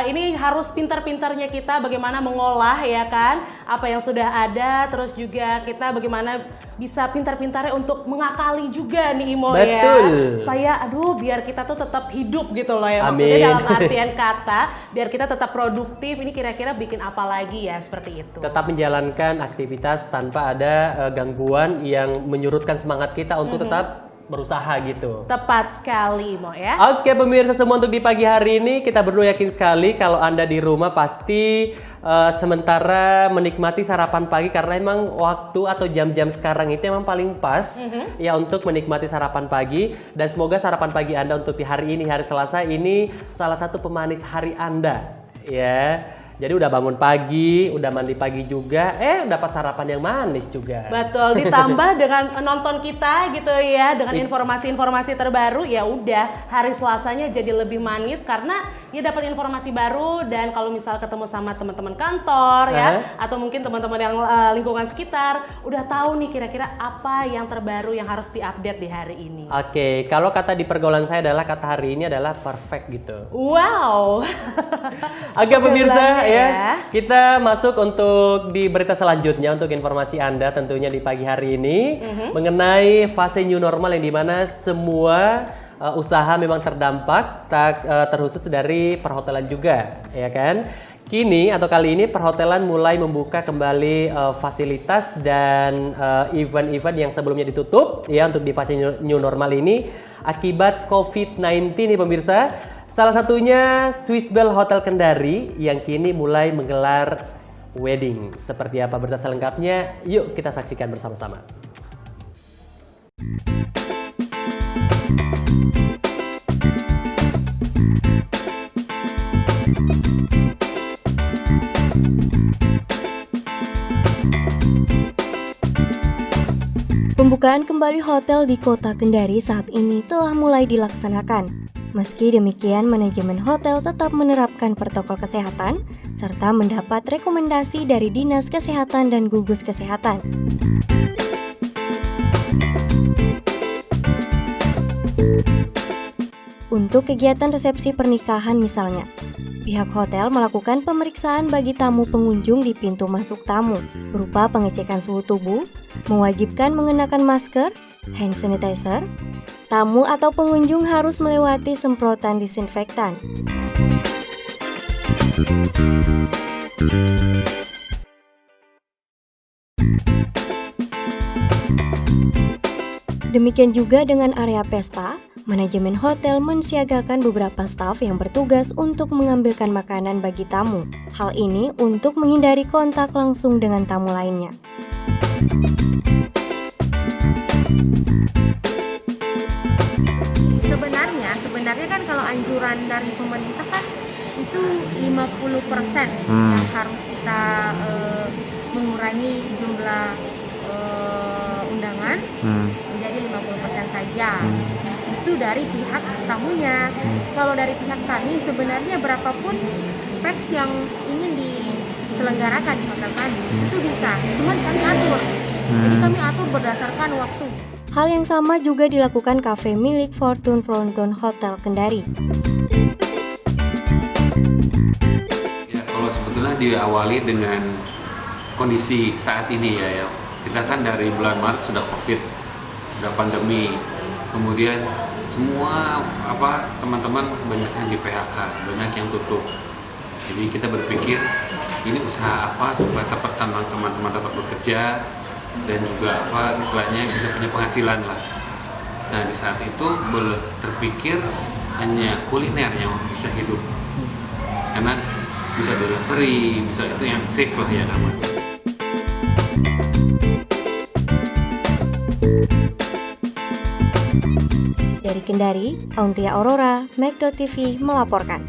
ini harus pintar-pintarnya kita bagaimana mengolah ya kan apa yang sudah ada, terus juga kita bagaimana bisa pintar-pintarnya untuk mengakali juga nih Imo. Betul. Ya supaya biar kita tuh tetap hidup gitu loh ya, Amin. maksudnya dalam artian kata biar kita tetap produktif. Ini kira-kira bikin apa lagi ya seperti itu. Tetap menjalankan aktivitas tanpa ada gangguan yang menyurutkan semangat kita untuk tetap berusaha gitu. Tepat sekali Mo ya. Oke pemirsa semua, untuk di pagi hari ini kita berdua yakin sekali kalau Anda di rumah pasti sementara menikmati sarapan pagi, karena emang waktu atau jam-jam sekarang itu emang paling pas ya untuk menikmati sarapan pagi. Dan semoga sarapan pagi Anda untuk di hari ini, hari Selasa ini, salah satu pemanis hari Anda ya. Jadi udah bangun pagi, udah mandi pagi juga, dapat sarapan yang manis juga. Betul, ditambah dengan nonton kita gitu ya, dengan informasi-informasi terbaru, ya udah hari Selasanya jadi lebih manis karena ya dapat informasi baru. Dan kalau misal ketemu sama teman-teman kantor ya, atau mungkin teman-teman yang lingkungan sekitar, udah tahu nih kira-kira apa yang terbaru yang harus diupdate di hari ini. Oke, kalau kata di pergaulan saya adalah kata hari ini adalah perfect gitu. Wow. Oke pemirsa ya, kita masuk untuk di berita selanjutnya untuk informasi Anda tentunya di pagi hari ini mengenai fase new normal yang dimana semua usaha memang terdampak, terkhusus dari perhotelan juga, ya kan? Kini atau kali ini perhotelan mulai membuka kembali fasilitas dan event-event yang sebelumnya ditutup ya untuk di fase new normal ini akibat COVID-19 nih pemirsa. Salah satunya Swiss Bell Hotel Kendari yang kini mulai menggelar wedding. Seperti apa berita selengkapnya? Yuk kita saksikan bersama-sama. Pembukaan kembali hotel di kota Kendari saat ini telah mulai dilaksanakan. Meski demikian, manajemen hotel tetap menerapkan protokol kesehatan serta mendapat rekomendasi dari Dinas Kesehatan dan gugus kesehatan. Untuk kegiatan resepsi pernikahan misalnya, pihak hotel melakukan pemeriksaan bagi tamu pengunjung di pintu masuk tamu, berupa pengecekan suhu tubuh, mewajibkan mengenakan masker, hand sanitizer. Tamu atau pengunjung harus melewati semprotan disinfektan. Demikian juga dengan area pesta, manajemen hotel mensiagakan beberapa staf yang bertugas untuk mengambilkan makanan bagi tamu. Hal ini untuk menghindari kontak langsung dengan tamu lainnya. Sebenarnya kan kalau anjuran dari pemerintah kan itu 50% yang harus kita mengurangi jumlah undangan menjadi 50% saja. Itu dari pihak tamunya. Kalau dari pihak kami sebenarnya berapapun peks yang ingin diselenggarakan di hotel kami itu bisa, cuma kami atur. Jadi kami atur berdasarkan waktu. Hal yang sama juga dilakukan kafe milik Fortune Fronton Hotel Kendari. Ya, kalau sebetulnya diawali dengan kondisi saat ini ya. Kita kan dari bulan Maret sudah COVID, sudah pandemi. Kemudian semua teman-teman banyak yang di PHK, banyak yang tutup. Jadi kita berpikir ini usaha apa supaya teman-teman tetap bekerja dan juga istilahnya bisa punya penghasilan lah. Nah di saat itu boleh terpikir hanya kuliner yang bisa hidup, karena bisa delivery, bisa itu yang safe lah ya aman. Dari Kendari, Aundria Aurora, Meg.TV melaporkan.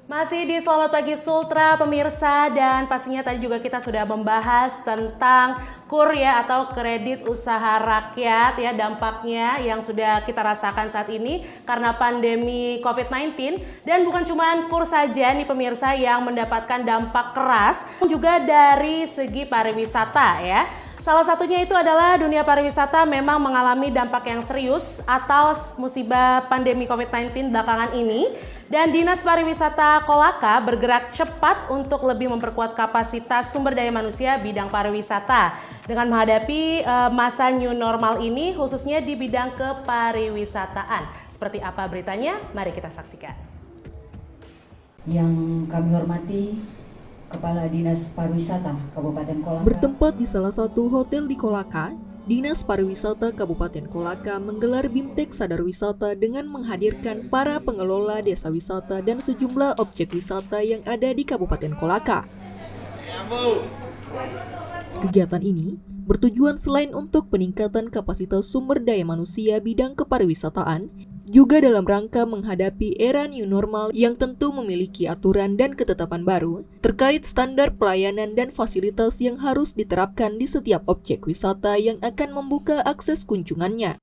Masih di Selamat Pagi Sultra pemirsa, dan pastinya tadi juga kita sudah membahas tentang KUR ya atau kredit usaha rakyat ya, dampaknya yang sudah kita rasakan saat ini karena pandemi COVID-19. Dan bukan cuma KUR saja nih pemirsa yang mendapatkan dampak keras, juga dari segi pariwisata ya. Salah satunya itu adalah dunia pariwisata memang mengalami dampak yang serius atas musibah pandemi COVID-19 belakangan ini. Dan Dinas Pariwisata Kolaka bergerak cepat untuk lebih memperkuat kapasitas sumber daya manusia bidang pariwisata dengan menghadapi masa new normal ini khususnya di bidang kepariwisataan. Seperti apa beritanya? Mari kita saksikan. Yang kami hormati Kepala Dinas Pariwisata Kabupaten Kolaka. Bertempat di salah satu hotel di Kolaka, Dinas Pariwisata Kabupaten Kolaka menggelar BIMTEK Sadar Wisata dengan menghadirkan para pengelola desa wisata dan sejumlah objek wisata yang ada di Kabupaten Kolaka. Kegiatan ini bertujuan selain untuk peningkatan kapasitas sumber daya manusia bidang kepariwisataan, juga dalam rangka menghadapi era new normal yang tentu memiliki aturan dan ketetapan baru terkait standar pelayanan dan fasilitas yang harus diterapkan di setiap objek wisata yang akan membuka akses kunjungannya.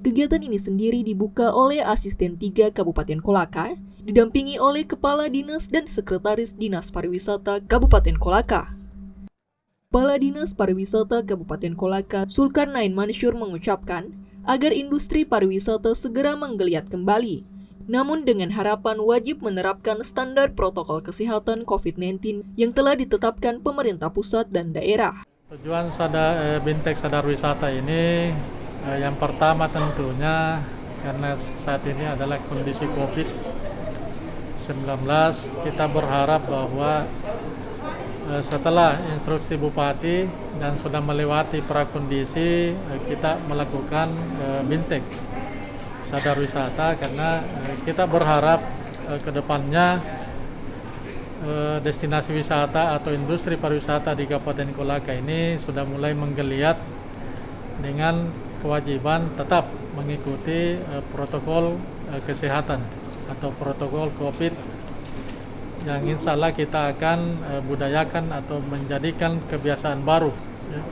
Kegiatan ini sendiri dibuka oleh Asisten 3 Kabupaten Kolaka, didampingi oleh Kepala Dinas dan Sekretaris Dinas Pariwisata Kabupaten Kolaka. Kepala Dinas Pariwisata Kabupaten Kolaka, Zulkarnain Mansur mengucapkan agar industri pariwisata segera menggeliat kembali, namun dengan harapan wajib menerapkan standar protokol kesehatan COVID-19 yang telah ditetapkan pemerintah pusat dan daerah. Tujuan Bintek Sadar Wisata ini yang pertama tentunya karena saat ini adalah kondisi COVID-19, kita berharap bahwa setelah instruksi Bupati dan sudah melewati prakondisi, kita melakukan Bintek Sadar Wisata karena kita berharap ke depannya destinasi wisata atau industri pariwisata di Kabupaten Kolaka ini sudah mulai menggeliat dengan kewajiban tetap mengikuti protokol kesehatan atau protokol COVID yang insya Allah kita akan budayakan atau menjadikan kebiasaan baru ya,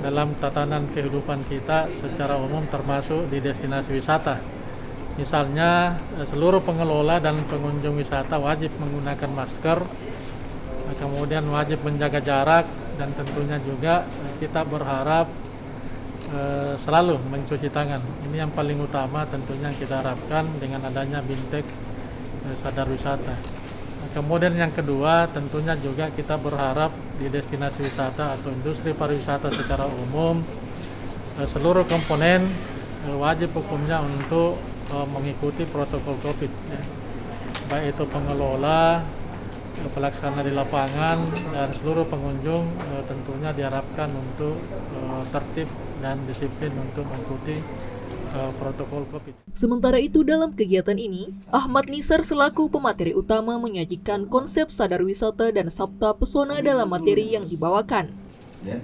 dalam tatanan kehidupan kita secara umum termasuk di destinasi wisata. Misalnya seluruh pengelola dan pengunjung wisata wajib menggunakan masker, kemudian wajib menjaga jarak, dan tentunya juga kita berharap selalu mencuci tangan. Ini yang paling utama tentunya kita harapkan dengan adanya Bintek Sadar Wisata. Kemudian yang kedua tentunya juga kita berharap di destinasi wisata atau industri pariwisata secara umum seluruh komponen wajib hukumnya untuk mengikuti protokol COVID ya. Baik itu pengelola, pelaksana di lapangan, dan seluruh pengunjung tentunya diharapkan untuk tertib dan disiplin untuk mengikuti protokol COVID. Sementara itu dalam kegiatan ini, Ahmad Nisar selaku pemateri utama menyajikan konsep sadar wisata dan sabta pesona dalam materi yang dibawakan. Ya,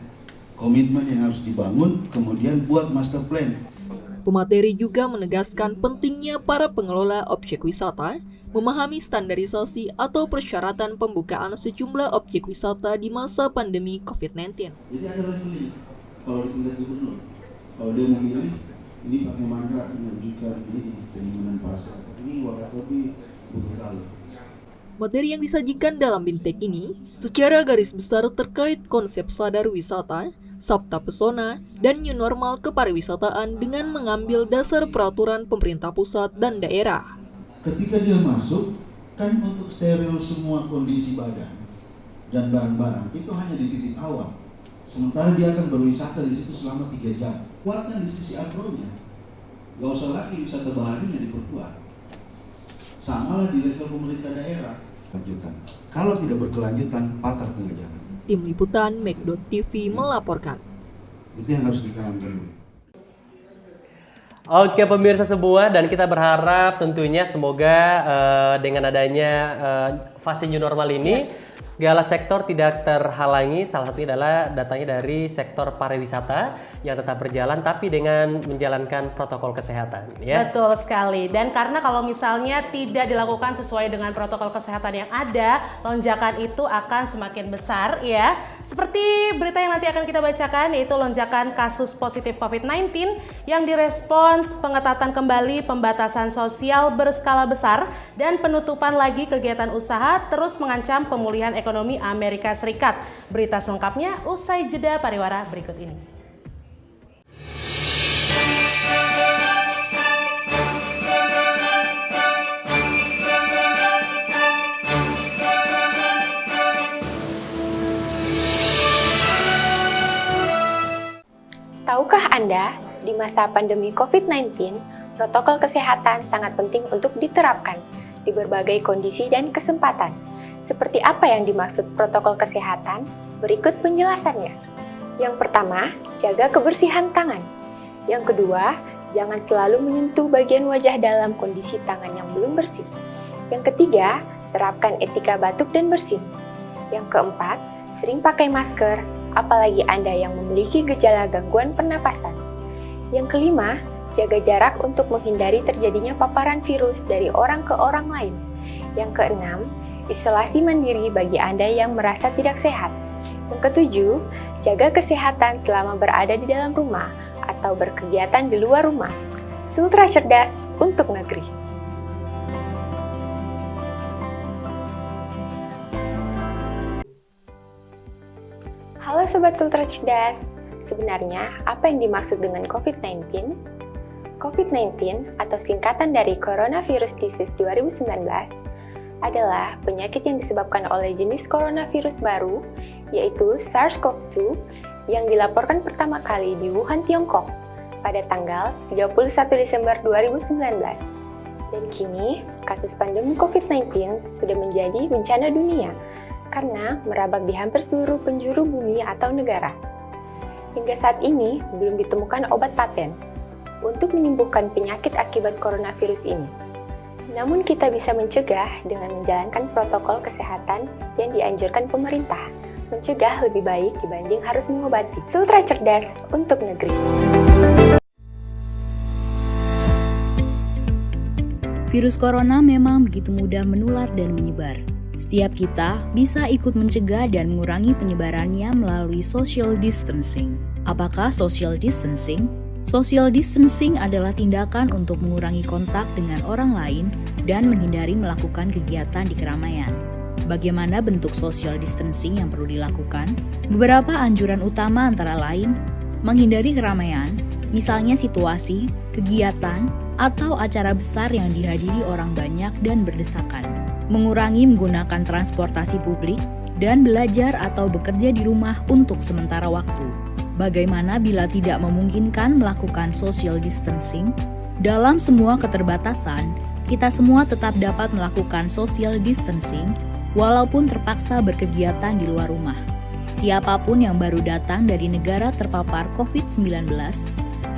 komitmen yang harus dibangun, kemudian buat master plan. Pemateri juga menegaskan pentingnya para pengelola objek wisata memahami standarisasi atau persyaratan pembukaan sejumlah objek wisata di masa pandemi COVID-19. Jadi ada leveling, kalau di tingkat gubernur, kalau dia memilih ini pakai mangga, menunjukkan ini penyimpanan pasar, ini Wakatobi butuh kali. Materi yang disajikan dalam Bintek ini secara garis besar terkait konsep sadar wisata, sabta pesona, dan new normal kepariwisataan dengan mengambil dasar peraturan pemerintah pusat dan daerah. Ketika dia masuk, kan untuk steril semua kondisi badan dan barang-barang itu hanya di titik awal. Sementara dia akan berwisata di situ selama 3 jam. Kuatkan di sisi agronya. Gak usah lagi wisata baharinya diperkuat. Sama lah di level pemerintah daerah. Lanjutkan. Kalau tidak berkelanjutan, patah tengah jalan. Tim Liputan Macdot TV melaporkan. Itu yang harus dikanamkan dulu. Oke pemirsa semua, dan kita berharap tentunya semoga dengan adanya fase new normal ini segala sektor tidak terhalangi. Salah satunya adalah datangnya dari sektor pariwisata yang tetap berjalan tapi dengan menjalankan protokol kesehatan ya. Betul sekali. Dan karena kalau misalnya tidak dilakukan sesuai dengan protokol kesehatan yang ada, lonjakan itu akan semakin besar ya. Seperti berita yang nanti akan kita bacakan, yaitu lonjakan kasus positif COVID-19 yang direspons pengetatan kembali pembatasan sosial berskala besar dan penutupan lagi kegiatan usaha terus mengancam pemulihan ekonomi Amerika Serikat. Berita selengkapnya usai jeda pariwara berikut ini. Tahukah Anda, di masa pandemi COVID-19, protokol kesehatan sangat penting untuk diterapkan di berbagai kondisi dan kesempatan. Seperti apa yang dimaksud protokol kesehatan? Berikut penjelasannya. Yang pertama, jaga kebersihan tangan. Yang kedua, jangan selalu menyentuh bagian wajah dalam kondisi tangan yang belum bersih. Yang ketiga, terapkan etika batuk dan bersin. Yang keempat, sering pakai masker, apalagi Anda yang memiliki gejala gangguan pernapasan. Yang kelima, Jaga jarak untuk menghindari terjadinya paparan virus dari orang ke orang lain. Yang keenam, isolasi mandiri bagi Anda yang merasa tidak sehat. Yang ketujuh, jaga kesehatan selama berada di dalam rumah atau berkegiatan di luar rumah. Sultra cerdas untuk negeri. Halo Sobat Sultra Cerdas, sebenarnya apa yang dimaksud dengan COVID-19? COVID-19 atau singkatan dari Coronavirus Disease 2019 adalah penyakit yang disebabkan oleh jenis coronavirus baru, yaitu SARS-CoV-2 yang dilaporkan pertama kali di Wuhan, Tiongkok pada tanggal 31 Desember 2019. Dan kini, kasus pandemi COVID-19 sudah menjadi bencana dunia karena merabak di hampir seluruh penjuru bumi atau negara. Hingga saat ini, belum ditemukan obat paten untuk menyembuhkan penyakit akibat coronavirus ini. Namun kita bisa mencegah dengan menjalankan protokol kesehatan yang dianjurkan pemerintah. Mencegah lebih baik dibanding harus mengobati. Sultra cerdas untuk negeri. Virus corona memang begitu mudah menular dan menyebar. Setiap kita bisa ikut mencegah dan mengurangi penyebarannya melalui social distancing. Apakah social distancing? Social distancing adalah tindakan untuk mengurangi kontak dengan orang lain dan menghindari melakukan kegiatan di keramaian. Bagaimana bentuk social distancing yang perlu dilakukan? Beberapa anjuran utama antara lain, menghindari keramaian, misalnya situasi, kegiatan, atau acara besar yang dihadiri orang banyak dan berdesakan. Mengurangi menggunakan transportasi publik, dan belajar atau bekerja di rumah untuk sementara waktu. Bagaimana bila tidak memungkinkan melakukan social distancing? Dalam semua keterbatasan, kita semua tetap dapat melakukan social distancing walaupun terpaksa berkegiatan di luar rumah. Siapapun yang baru datang dari negara terpapar COVID-19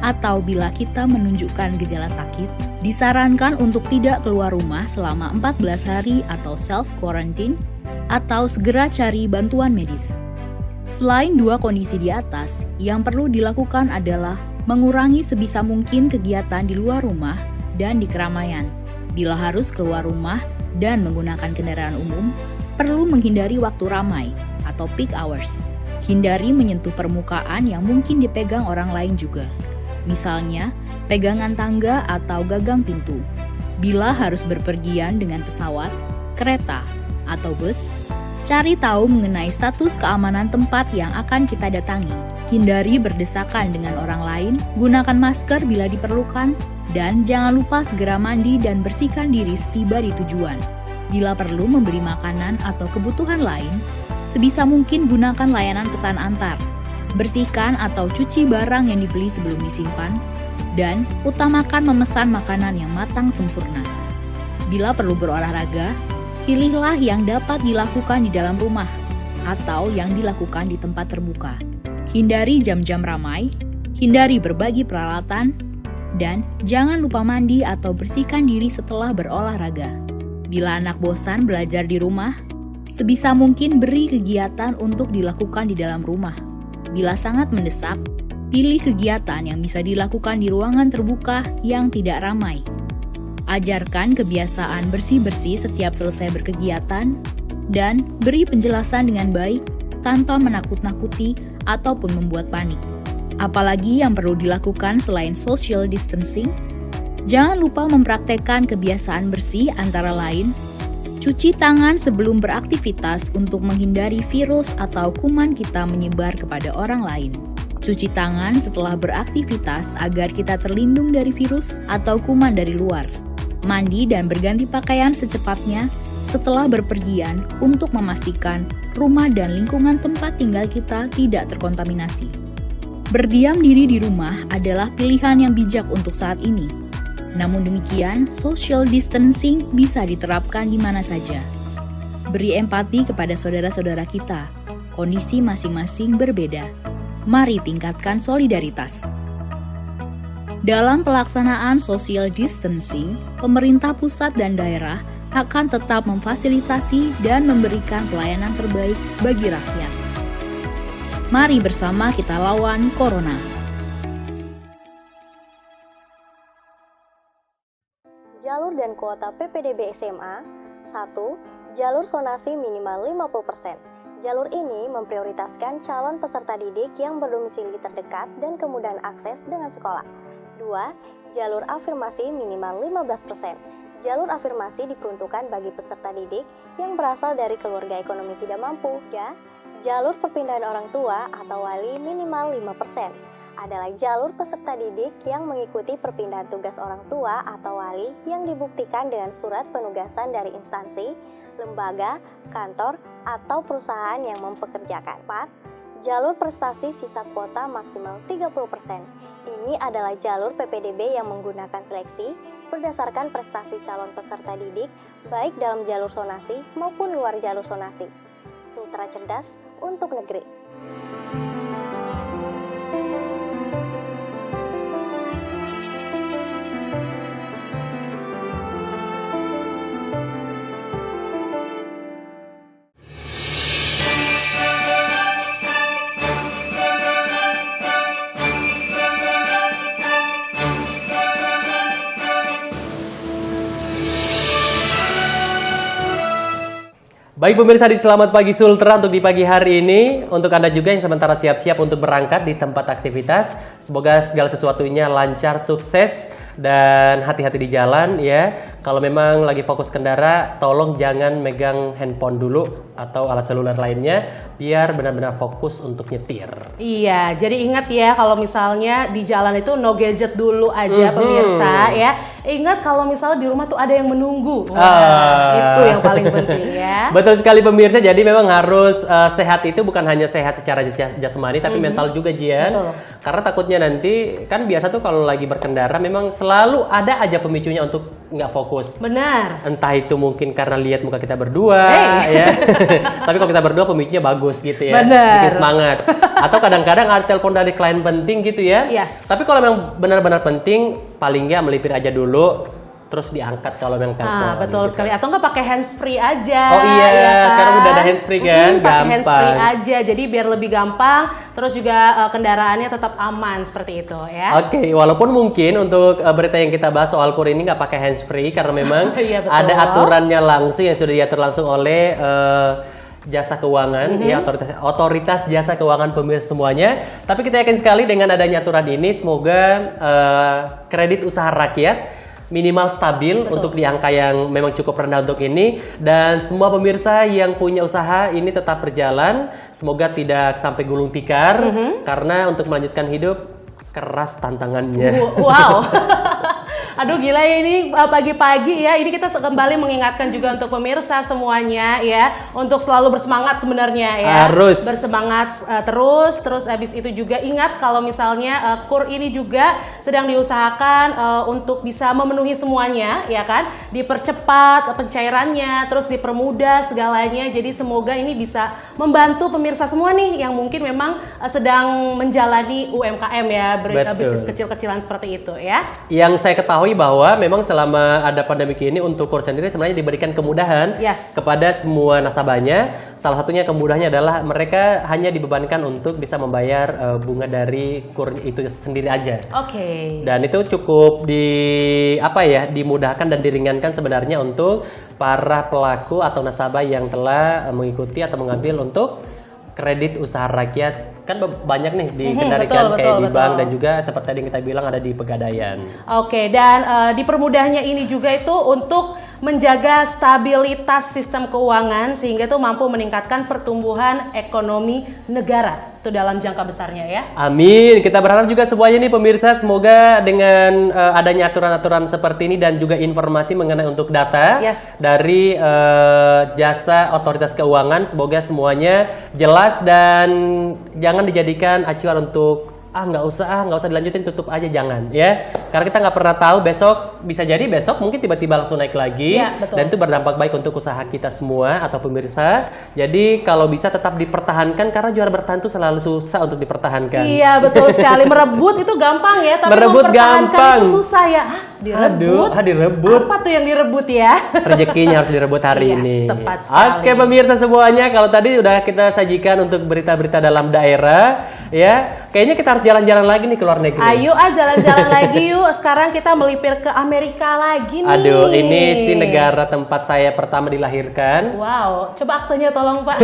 atau bila kita menunjukkan gejala sakit, disarankan untuk tidak keluar rumah selama 14 hari atau self-quarantine atau segera cari bantuan medis. Selain dua kondisi di atas, yang perlu dilakukan adalah mengurangi sebisa mungkin kegiatan di luar rumah dan di keramaian. Bila harus keluar rumah dan menggunakan kendaraan umum, perlu menghindari waktu ramai atau peak hours. Hindari menyentuh permukaan yang mungkin dipegang orang lain juga. Misalnya, pegangan tangga atau gagang pintu. Bila harus berpergian dengan pesawat, kereta, atau bus, cari tahu mengenai status keamanan tempat yang akan kita datangi. Hindari berdesakan dengan orang lain, gunakan masker bila diperlukan, dan jangan lupa segera mandi dan bersihkan diri setiba di tujuan. Bila perlu membeli makanan atau kebutuhan lain, sebisa mungkin gunakan layanan pesan antar. Bersihkan atau cuci barang yang dibeli sebelum disimpan, dan utamakan memesan makanan yang matang sempurna. Bila perlu berolahraga, pilihlah yang dapat dilakukan di dalam rumah atau yang dilakukan di tempat terbuka. Hindari jam-jam ramai, hindari berbagi peralatan, dan jangan lupa mandi atau bersihkan diri setelah berolahraga. Bila anak bosan belajar di rumah, sebisa mungkin beri kegiatan untuk dilakukan di dalam rumah. Bila sangat mendesak, pilih kegiatan yang bisa dilakukan di ruangan terbuka yang tidak ramai. Ajarkan kebiasaan bersih-bersih setiap selesai berkegiatan, dan beri penjelasan dengan baik tanpa menakut-nakuti ataupun membuat panik. Apalagi yang perlu dilakukan selain social distancing, jangan lupa mempraktekkan kebiasaan bersih antara lain, cuci tangan sebelum beraktivitas untuk menghindari virus atau kuman kita menyebar kepada orang lain. Cuci tangan setelah beraktivitas agar kita terlindung dari virus atau kuman dari luar. Mandi dan berganti pakaian secepatnya setelah berpergian untuk memastikan rumah dan lingkungan tempat tinggal kita tidak terkontaminasi. Berdiam diri di rumah adalah pilihan yang bijak untuk saat ini. Namun demikian, social distancing bisa diterapkan di mana saja. Beri empati kepada saudara-saudara kita. Kondisi masing-masing berbeda. Mari tingkatkan solidaritas. Dalam pelaksanaan social distancing, pemerintah pusat dan daerah akan tetap memfasilitasi dan memberikan pelayanan terbaik bagi rakyat. Mari bersama kita lawan Corona. jalur dan kuota PPDB SMA. 1. Jalur zonasi minimal 50%. Jalur ini memprioritaskan calon peserta didik yang berdomisili terdekat dan kemudahan akses dengan sekolah. 2. Jalur afirmasi minimal 15%. Jalur afirmasi diperuntukkan bagi peserta didik yang berasal dari keluarga ekonomi tidak mampu. 3. Jalur perpindahan orang tua atau wali minimal 5%. Adalah jalur peserta didik yang mengikuti perpindahan tugas orang tua atau wali yang dibuktikan dengan surat penugasan dari instansi, lembaga, kantor, atau perusahaan yang mempekerjakan. 4. Jalur prestasi sisa kuota maksimal 30%. Ini adalah jalur PPDB yang menggunakan seleksi berdasarkan prestasi calon peserta didik, baik dalam jalur zonasi maupun luar jalur zonasi. Sutra cerdas untuk negeri. Baik pemirsa di Selamat Pagi Sultra, untuk di pagi hari ini, untuk Anda juga yang sementara siap-siap untuk berangkat di tempat aktivitas, semoga segala sesuatunya lancar, sukses, dan hati-hati di jalan ya. Kalau memang lagi fokus kendara, tolong jangan megang handphone dulu atau alat seluler lainnya, biar benar-benar fokus untuk nyetir. Iya, jadi ingat ya kalau misalnya di jalan itu no gadget dulu aja pemirsa ya. Ingat kalau misalnya di rumah tuh ada yang menunggu. Itu yang paling penting ya. Betul sekali pemirsa, jadi memang harus sehat itu bukan hanya sehat secara jasmani tapi mental juga Jian. Betul. Karena takutnya nanti kan biasa tuh kalau lagi berkendara memang selalu ada aja pemicunya untuk nggak fokus. Benar. Entah itu mungkin karena lihat muka kita berdua ya. Tapi kalau kita berdua pemicunya bagus gitu ya. Benar. Bikin semangat. Atau kadang-kadang ada telepon dari klien penting gitu ya. Yes. Tapi kalau memang benar-benar penting, paling nggak melipir aja dulu, terus diangkat kalau memang telepon. Betul gitu. sekali. Atau nggak pakai handsfree aja. Oh iya, ya kan? sekarang udah ada handsfree kan, Pakai handsfree gampang. aja, jadi biar lebih gampang. Terus juga kendaraannya tetap aman seperti itu ya. Oke, walaupun mungkin untuk berita yang kita bahas soal KUR ini nggak pakai handsfree karena memang Iya, betul. ada aturannya langsung yang sudah diatur langsung oleh jasa keuangan, ya otoritas jasa keuangan pemirsa semuanya. Tapi kita yakin sekali dengan adanya aturan ini, semoga kredit usaha rakyat minimal stabil untuk di angka yang memang cukup rendah untuk ini, dan semua pemirsa yang punya usaha ini tetap berjalan, semoga tidak sampai gulung tikar karena untuk melanjutkan hidup keras tantangannya. Wow. Aduh gila ya, ini pagi-pagi ya, ini kita kembali mengingatkan juga untuk pemirsa semuanya ya, untuk selalu bersemangat sebenarnya ya. Harus. Bersemangat terus habis itu juga ingat kalau misalnya KUR ini juga sedang diusahakan untuk bisa memenuhi semuanya ya kan, dipercepat pencairannya, terus dipermudah segalanya, jadi semoga ini bisa membantu pemirsa semua nih yang mungkin memang sedang menjalani UMKM ya, bisnis kecil-kecilan seperti itu ya. Yang saya ketahui bahwa memang selama ada pandemi ini untuk KUR sendiri sebenarnya diberikan kemudahan kepada semua nasabahnya. Salah satunya kemudahannya adalah mereka hanya dibebankan untuk bisa membayar bunga dari KUR itu sendiri aja. Oke. Dan itu cukup dimudahkan dan diringankan sebenarnya untuk para pelaku atau nasabah yang telah mengikuti atau mengambil untuk kredit usaha rakyat. Kan banyak nih dikendalikan kayak di bank dan juga seperti tadi yang kita bilang ada di Pegadaian. Oke, dan dipermudahnya ini juga itu untuk menjaga stabilitas sistem keuangan sehingga itu mampu meningkatkan pertumbuhan ekonomi negara itu dalam jangka besarnya ya. Amin. Kita berharap juga semuanya nih pemirsa, semoga dengan adanya aturan-aturan seperti ini dan juga informasi mengenai untuk data dari jasa otoritas keuangan, semoga semuanya jelas dan jangan dijadikan acuan untuk nggak usah dilanjutin, tutup aja, jangan ya, karena kita nggak pernah tahu besok, bisa jadi besok mungkin tiba-tiba langsung naik lagi dan itu berdampak baik untuk usaha kita semua atau pemirsa. Jadi kalau bisa tetap dipertahankan karena juara bertahan itu selalu susah untuk dipertahankan. Iya betul sekali, merebut itu gampang ya, tapi merebut mempertahankan gampang itu susah ya. Direbut? Direbut. Apa tuh yang direbut ya? Rezekinya harus direbut hari ini. Tepat sekali. Oke pemirsa semuanya, kalau tadi udah kita sajikan untuk berita-berita dalam daerah ya, kayaknya kita harus harus jalan-jalan lagi nih ke luar negeri. Ayo jalan-jalan lagi yuk. Sekarang kita melipir ke Amerika lagi nih. Aduh, ini sih negara tempat saya pertama dilahirkan. Wow, coba aktenya tolong Pak.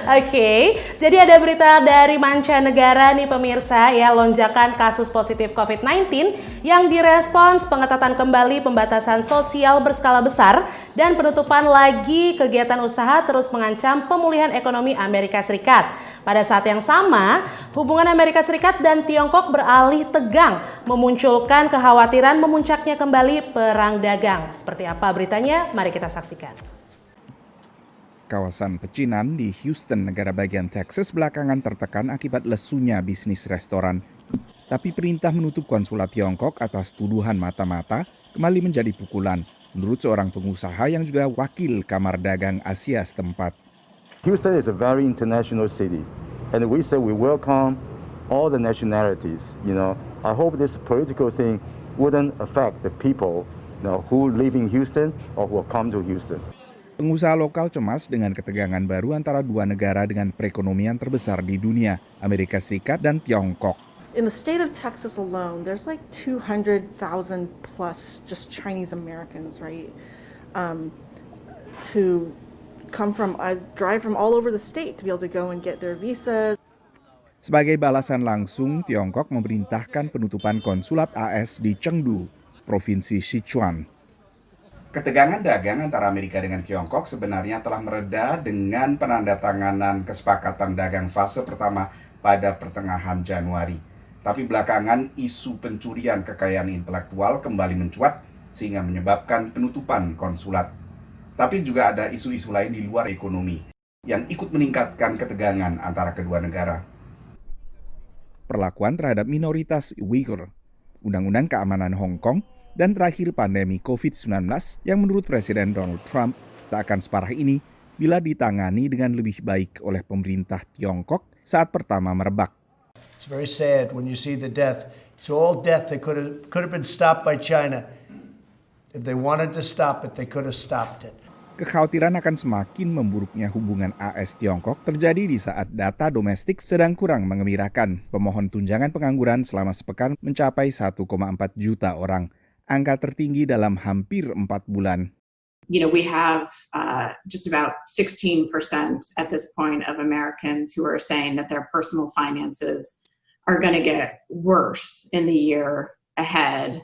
Oke, jadi ada berita dari mancanegara nih pemirsa ya, lonjakan kasus positif COVID-19 yang direspons pengetatan kembali pembatasan sosial berskala besar dan penutupan lagi kegiatan usaha terus mengancam pemulihan ekonomi Amerika Serikat. Pada saat yang sama, hubungan Amerika Serikat dan Tiongkok beralih tegang, memunculkan kekhawatiran memuncaknya kembali perang dagang. Seperti apa beritanya? Mari kita saksikan. Kawasan pecinan di Houston, negara bagian Texas belakangan tertekan akibat lesunya bisnis restoran. Tapi perintah menutup konsulat Tiongkok atas tuduhan mata-mata kembali menjadi pukulan, menurut seorang pengusaha yang juga wakil Kamar Dagang Asia setempat. Houston is a very international city, and we say we welcome all the nationalities. I hope this political thing wouldn't affect the people, who live in Houston or who come to Houston. Pengusaha lokal cemas dengan ketegangan baru antara dua negara dengan perekonomian terbesar di dunia, Amerika Serikat dan Tiongkok. In the state of Texas alone, there's like 200,000 plus just Chinese Americans, right? Who drive from all over the state to be able to go and get their visas. Sebagai balasan langsung, Tiongkok memerintahkan penutupan konsulat AS di Chengdu, Provinsi Sichuan. Ketegangan dagang antara Amerika dengan Tiongkok sebenarnya telah mereda dengan penandatanganan kesepakatan dagang fase pertama pada pertengahan Januari. Tapi belakangan isu pencurian kekayaan intelektual kembali mencuat sehingga menyebabkan penutupan konsulat. Tapi juga ada isu-isu lain di luar ekonomi yang ikut meningkatkan ketegangan antara kedua negara. Perlakuan terhadap minoritas Uyghur, Undang-Undang Keamanan Hong Kong, dan terakhir pandemi COVID-19 yang menurut Presiden Donald Trump tak akan separah ini bila ditangani dengan lebih baik oleh pemerintah Tiongkok saat pertama merebak. It's very sad when you see the death. It's all death that could have been stopped by China. If they wanted to stop it, they could have stopped it. Kekhawatiran akan semakin memburuknya hubungan AS-Tiongkok terjadi di saat data domestik sedang kurang mengembirakan. Pemohon tunjangan pengangguran selama sepekan mencapai 1,4 juta orang. Angka tertinggi dalam hampir 4 bulan. We have just about 16% at this point of Americans who are saying that their personal finances are going to get worse in the year ahead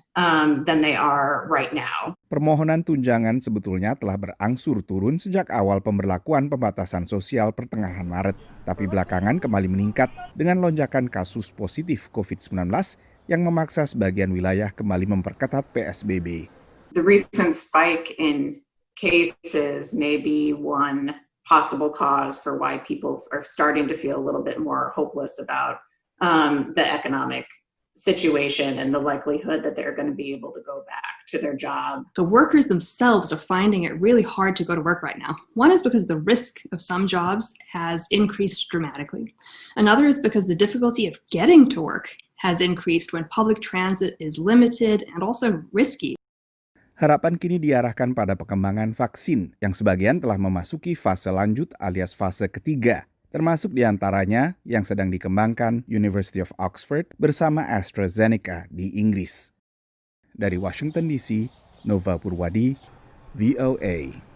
than they are right now. Permohonan tunjangan sebetulnya telah berangsur turun sejak awal pemberlakuan pembatasan sosial pertengahan Maret, tapi belakangan kembali meningkat dengan lonjakan kasus positif COVID-19 yang memaksa sebagian wilayah kembali memperketat PSBB. The recent spike in cases may be one possible cause for why people are starting to feel a little bit more hopeless about the economic situation and the likelihood that they're going to be able to go back to their job. The workers themselves are finding it really hard to go to work right now. One is because the risk of some jobs has increased dramatically. Another is because the difficulty of getting to work has increased when public transit is limited and also risky. Harapan kini diarahkan pada pengembangan vaksin yang sebagian telah memasuki fase lanjut alias fase ketiga, termasuk diantaranya yang sedang dikembangkan University of Oxford bersama AstraZeneca di Inggris. Dari Washington DC, Nova Purwadi, VOA.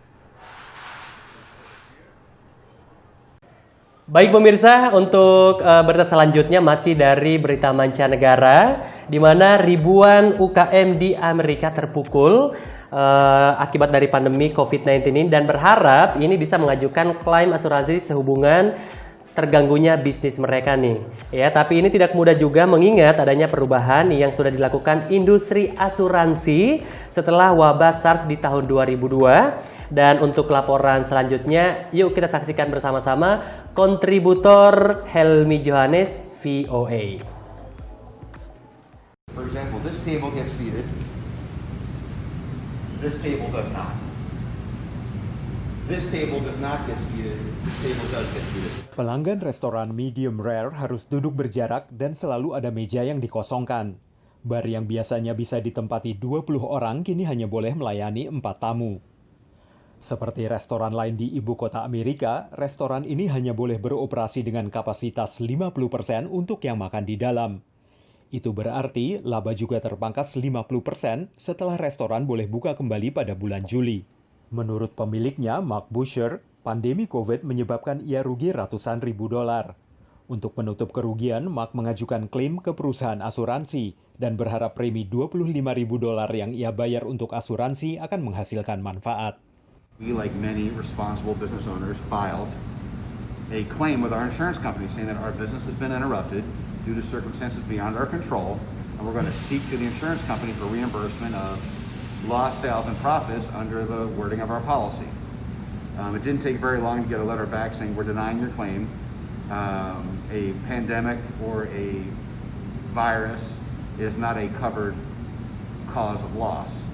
Baik pemirsa, untuk berita selanjutnya masih dari berita mancanegara, di mana ribuan UKM di Amerika terpukul akibat dari pandemi COVID-19 ini dan berharap ini bisa mengajukan klaim asuransi sehubungan terganggunya bisnis mereka nih. Ya, tapi ini tidak mudah juga mengingat adanya perubahan yang sudah dilakukan industri asuransi setelah wabah SARS di tahun 2002. Dan untuk laporan selanjutnya, yuk kita saksikan bersama-sama kontributor Helmi Johannes, VOA. For example, this table gets seated. This table does not. This table does not get seated. This table does get seated. Pelanggan restoran medium rare harus duduk berjarak dan selalu ada meja yang dikosongkan. Bar yang biasanya bisa ditempati 20 orang kini hanya boleh melayani 4 tamu. Seperti restoran lain di ibu kota Amerika, restoran ini hanya boleh beroperasi dengan kapasitas 50% untuk yang makan di dalam. Itu berarti laba juga terpangkas 50% setelah restoran boleh buka kembali pada bulan Juli. Menurut pemiliknya, Mark Busher, pandemi COVID menyebabkan ia rugi ratusan ribu dolar. Untuk menutup kerugian, Mark mengajukan klaim ke perusahaan asuransi dan berharap premi 25 ribu dolar yang ia bayar untuk asuransi akan menghasilkan manfaat. We, like many responsible business owners, filed a claim with our insurance company saying that our business has been interrupted due to circumstances beyond our control, and we're going to seek to the insurance company for reimbursement of lost sales and profits under the wording of our policy. It didn't take very long to get a letter back saying we're denying your claim. A pandemic or a virus is not a covered cause of loss.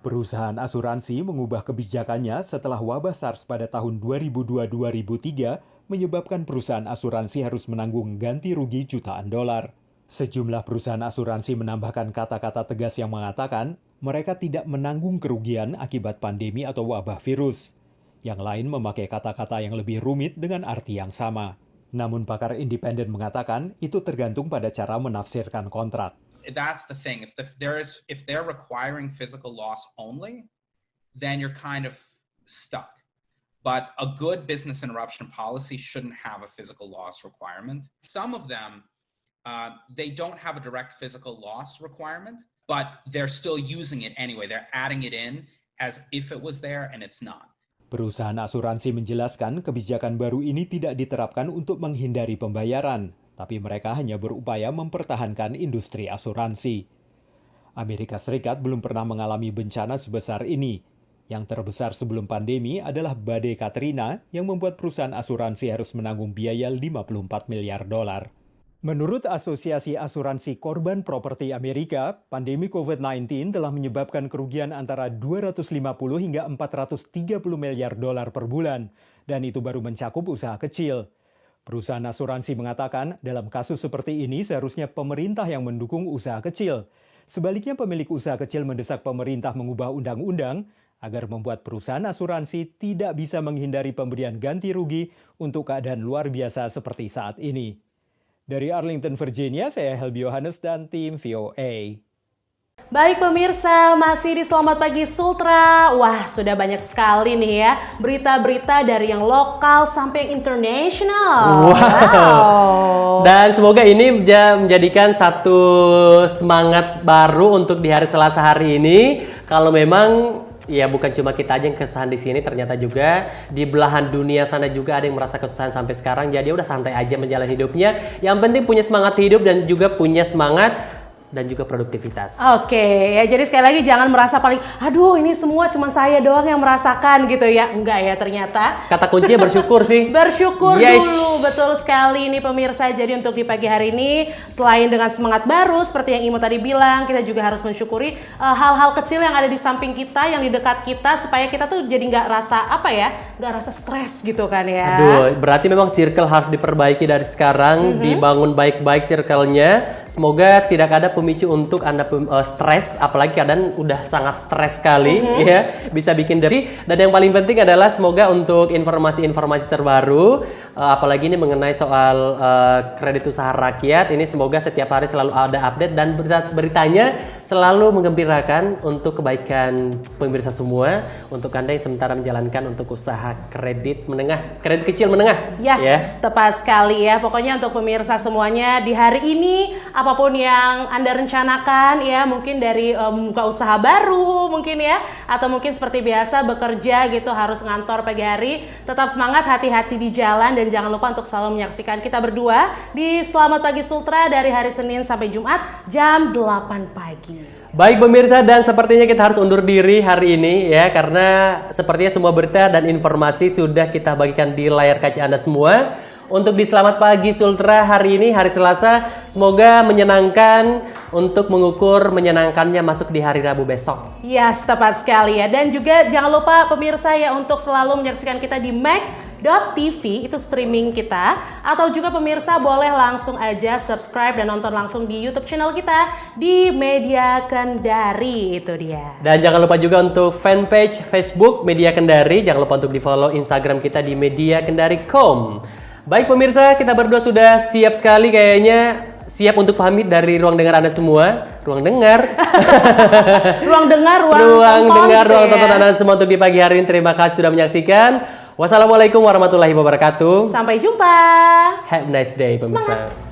Perusahaan asuransi mengubah kebijakannya setelah wabah SARS pada tahun 2002-2003 menyebabkan perusahaan asuransi harus menanggung ganti rugi jutaan dolar. Sejumlah perusahaan asuransi menambahkan kata-kata tegas yang mengatakan mereka tidak menanggung kerugian akibat pandemi atau wabah virus. Yang lain memakai kata-kata yang lebih rumit dengan arti yang sama. Namun pakar independen mengatakan itu tergantung pada cara menafsirkan kontrak. That's the thing. If they're requiring physical loss only, then you're kind of stuck. But a good business interruption policy shouldn't have a physical loss requirement. Some of them, they don't have a direct physical loss requirement, but they're still using it anyway. They're adding it in as if it was there and it's not. Perusahaan asuransi menjelaskan kebijakan baru ini tidak diterapkan untuk menghindari pembayaran, tapi mereka hanya berupaya mempertahankan industri asuransi. Amerika Serikat belum pernah mengalami bencana sebesar ini. Yang terbesar sebelum pandemi adalah badai Katrina yang membuat perusahaan asuransi harus menanggung biaya 54 miliar dolar. Menurut Asosiasi Asuransi Korban Properti Amerika, pandemi COVID-19 telah menyebabkan kerugian antara 250 hingga 430 miliar dolar per bulan, dan itu baru mencakup usaha kecil. Perusahaan asuransi mengatakan dalam kasus seperti ini seharusnya pemerintah yang mendukung usaha kecil. Sebaliknya pemilik usaha kecil mendesak pemerintah mengubah undang-undang agar membuat perusahaan asuransi tidak bisa menghindari pemberian ganti rugi untuk keadaan luar biasa seperti saat ini. Dari Arlington, Virginia, saya Helby Yohanes dan tim VOA. Baik pemirsa, masih di Selamat Pagi Sultra. Wah, sudah banyak sekali nih ya berita-berita dari yang lokal sampai yang internasional. Wow. Dan semoga ini menjadikan satu semangat baru untuk di hari Selasa hari ini. Kalau memang ya bukan cuma kita aja yang kesusahan di sini, ternyata juga di belahan dunia sana juga ada yang merasa kesusahan sampai sekarang. Jadi udah santai aja menjalani hidupnya. Yang penting punya semangat hidup dan juga punya semangat dan juga produktivitas. Oke, ya jadi sekali lagi jangan merasa paling, aduh ini semua cuma saya doang yang merasakan gitu ya. Enggak ya ternyata. Kata kuncinya bersyukur sih. Bersyukur dulu, betul sekali ini pemirsa. Jadi untuk di pagi hari ini, selain dengan semangat baru seperti yang Imo tadi bilang, kita juga harus mensyukuri hal-hal kecil yang ada di samping kita, yang di dekat kita, supaya kita tuh jadi nggak rasa nggak rasa stres gitu kan ya. Aduh, berarti memang circle harus diperbaiki dari sekarang, dibangun baik-baik circle-nya. Semoga tidak ada pemicu untuk Anda stres, apalagi keadaan udah sangat stres sekali ya, bisa bikin diri. Dan yang paling penting adalah semoga untuk informasi-informasi terbaru, apalagi ini mengenai soal kredit usaha rakyat, ini semoga setiap hari selalu ada update dan beritanya selalu menggembirakan untuk kebaikan pemirsa semua, untuk Anda yang sementara menjalankan untuk usaha kredit menengah, kredit kecil menengah. Yes, ya. Tepat sekali ya. Pokoknya untuk pemirsa semuanya di hari ini, apapun yang Anda rencanakan ya, mungkin dari buka usaha baru mungkin ya, atau mungkin seperti biasa bekerja gitu harus ngantor pagi hari, tetap semangat, hati-hati di jalan, dan jangan lupa untuk selalu menyaksikan kita berdua di Selamat Pagi Sultra dari hari Senin sampai Jumat jam 8 pagi. Baik pemirsa, dan sepertinya kita harus undur diri hari ini ya, karena sepertinya semua berita dan informasi sudah kita bagikan di layar kaca Anda semua. Untuk di Selamat Pagi Sultra hari ini, hari Selasa, semoga menyenangkan untuk mengukur menyenangkannya masuk di hari Rabu besok. Yes, tepat sekali ya. Dan juga jangan lupa pemirsa ya untuk selalu menyaksikan kita di Mac mediakendari.tv, itu streaming kita, atau juga pemirsa boleh langsung aja subscribe dan nonton langsung di YouTube channel kita di Media Kendari, itu dia. Dan jangan lupa juga untuk fanpage Facebook Media Kendari, jangan lupa untuk di-follow Instagram kita di mediakendari.com. Baik pemirsa, kita berdua sudah siap sekali kayaknya, siap untuk pamit dari ruang dengar Anda semua. Ruang dengar, ruang tonton Anda semua untuk di pagi hari ini. Terima kasih sudah menyaksikan. Wassalamualaikum warahmatullahi wabarakatuh. Sampai jumpa. Have a nice day pemirsa. Semangat.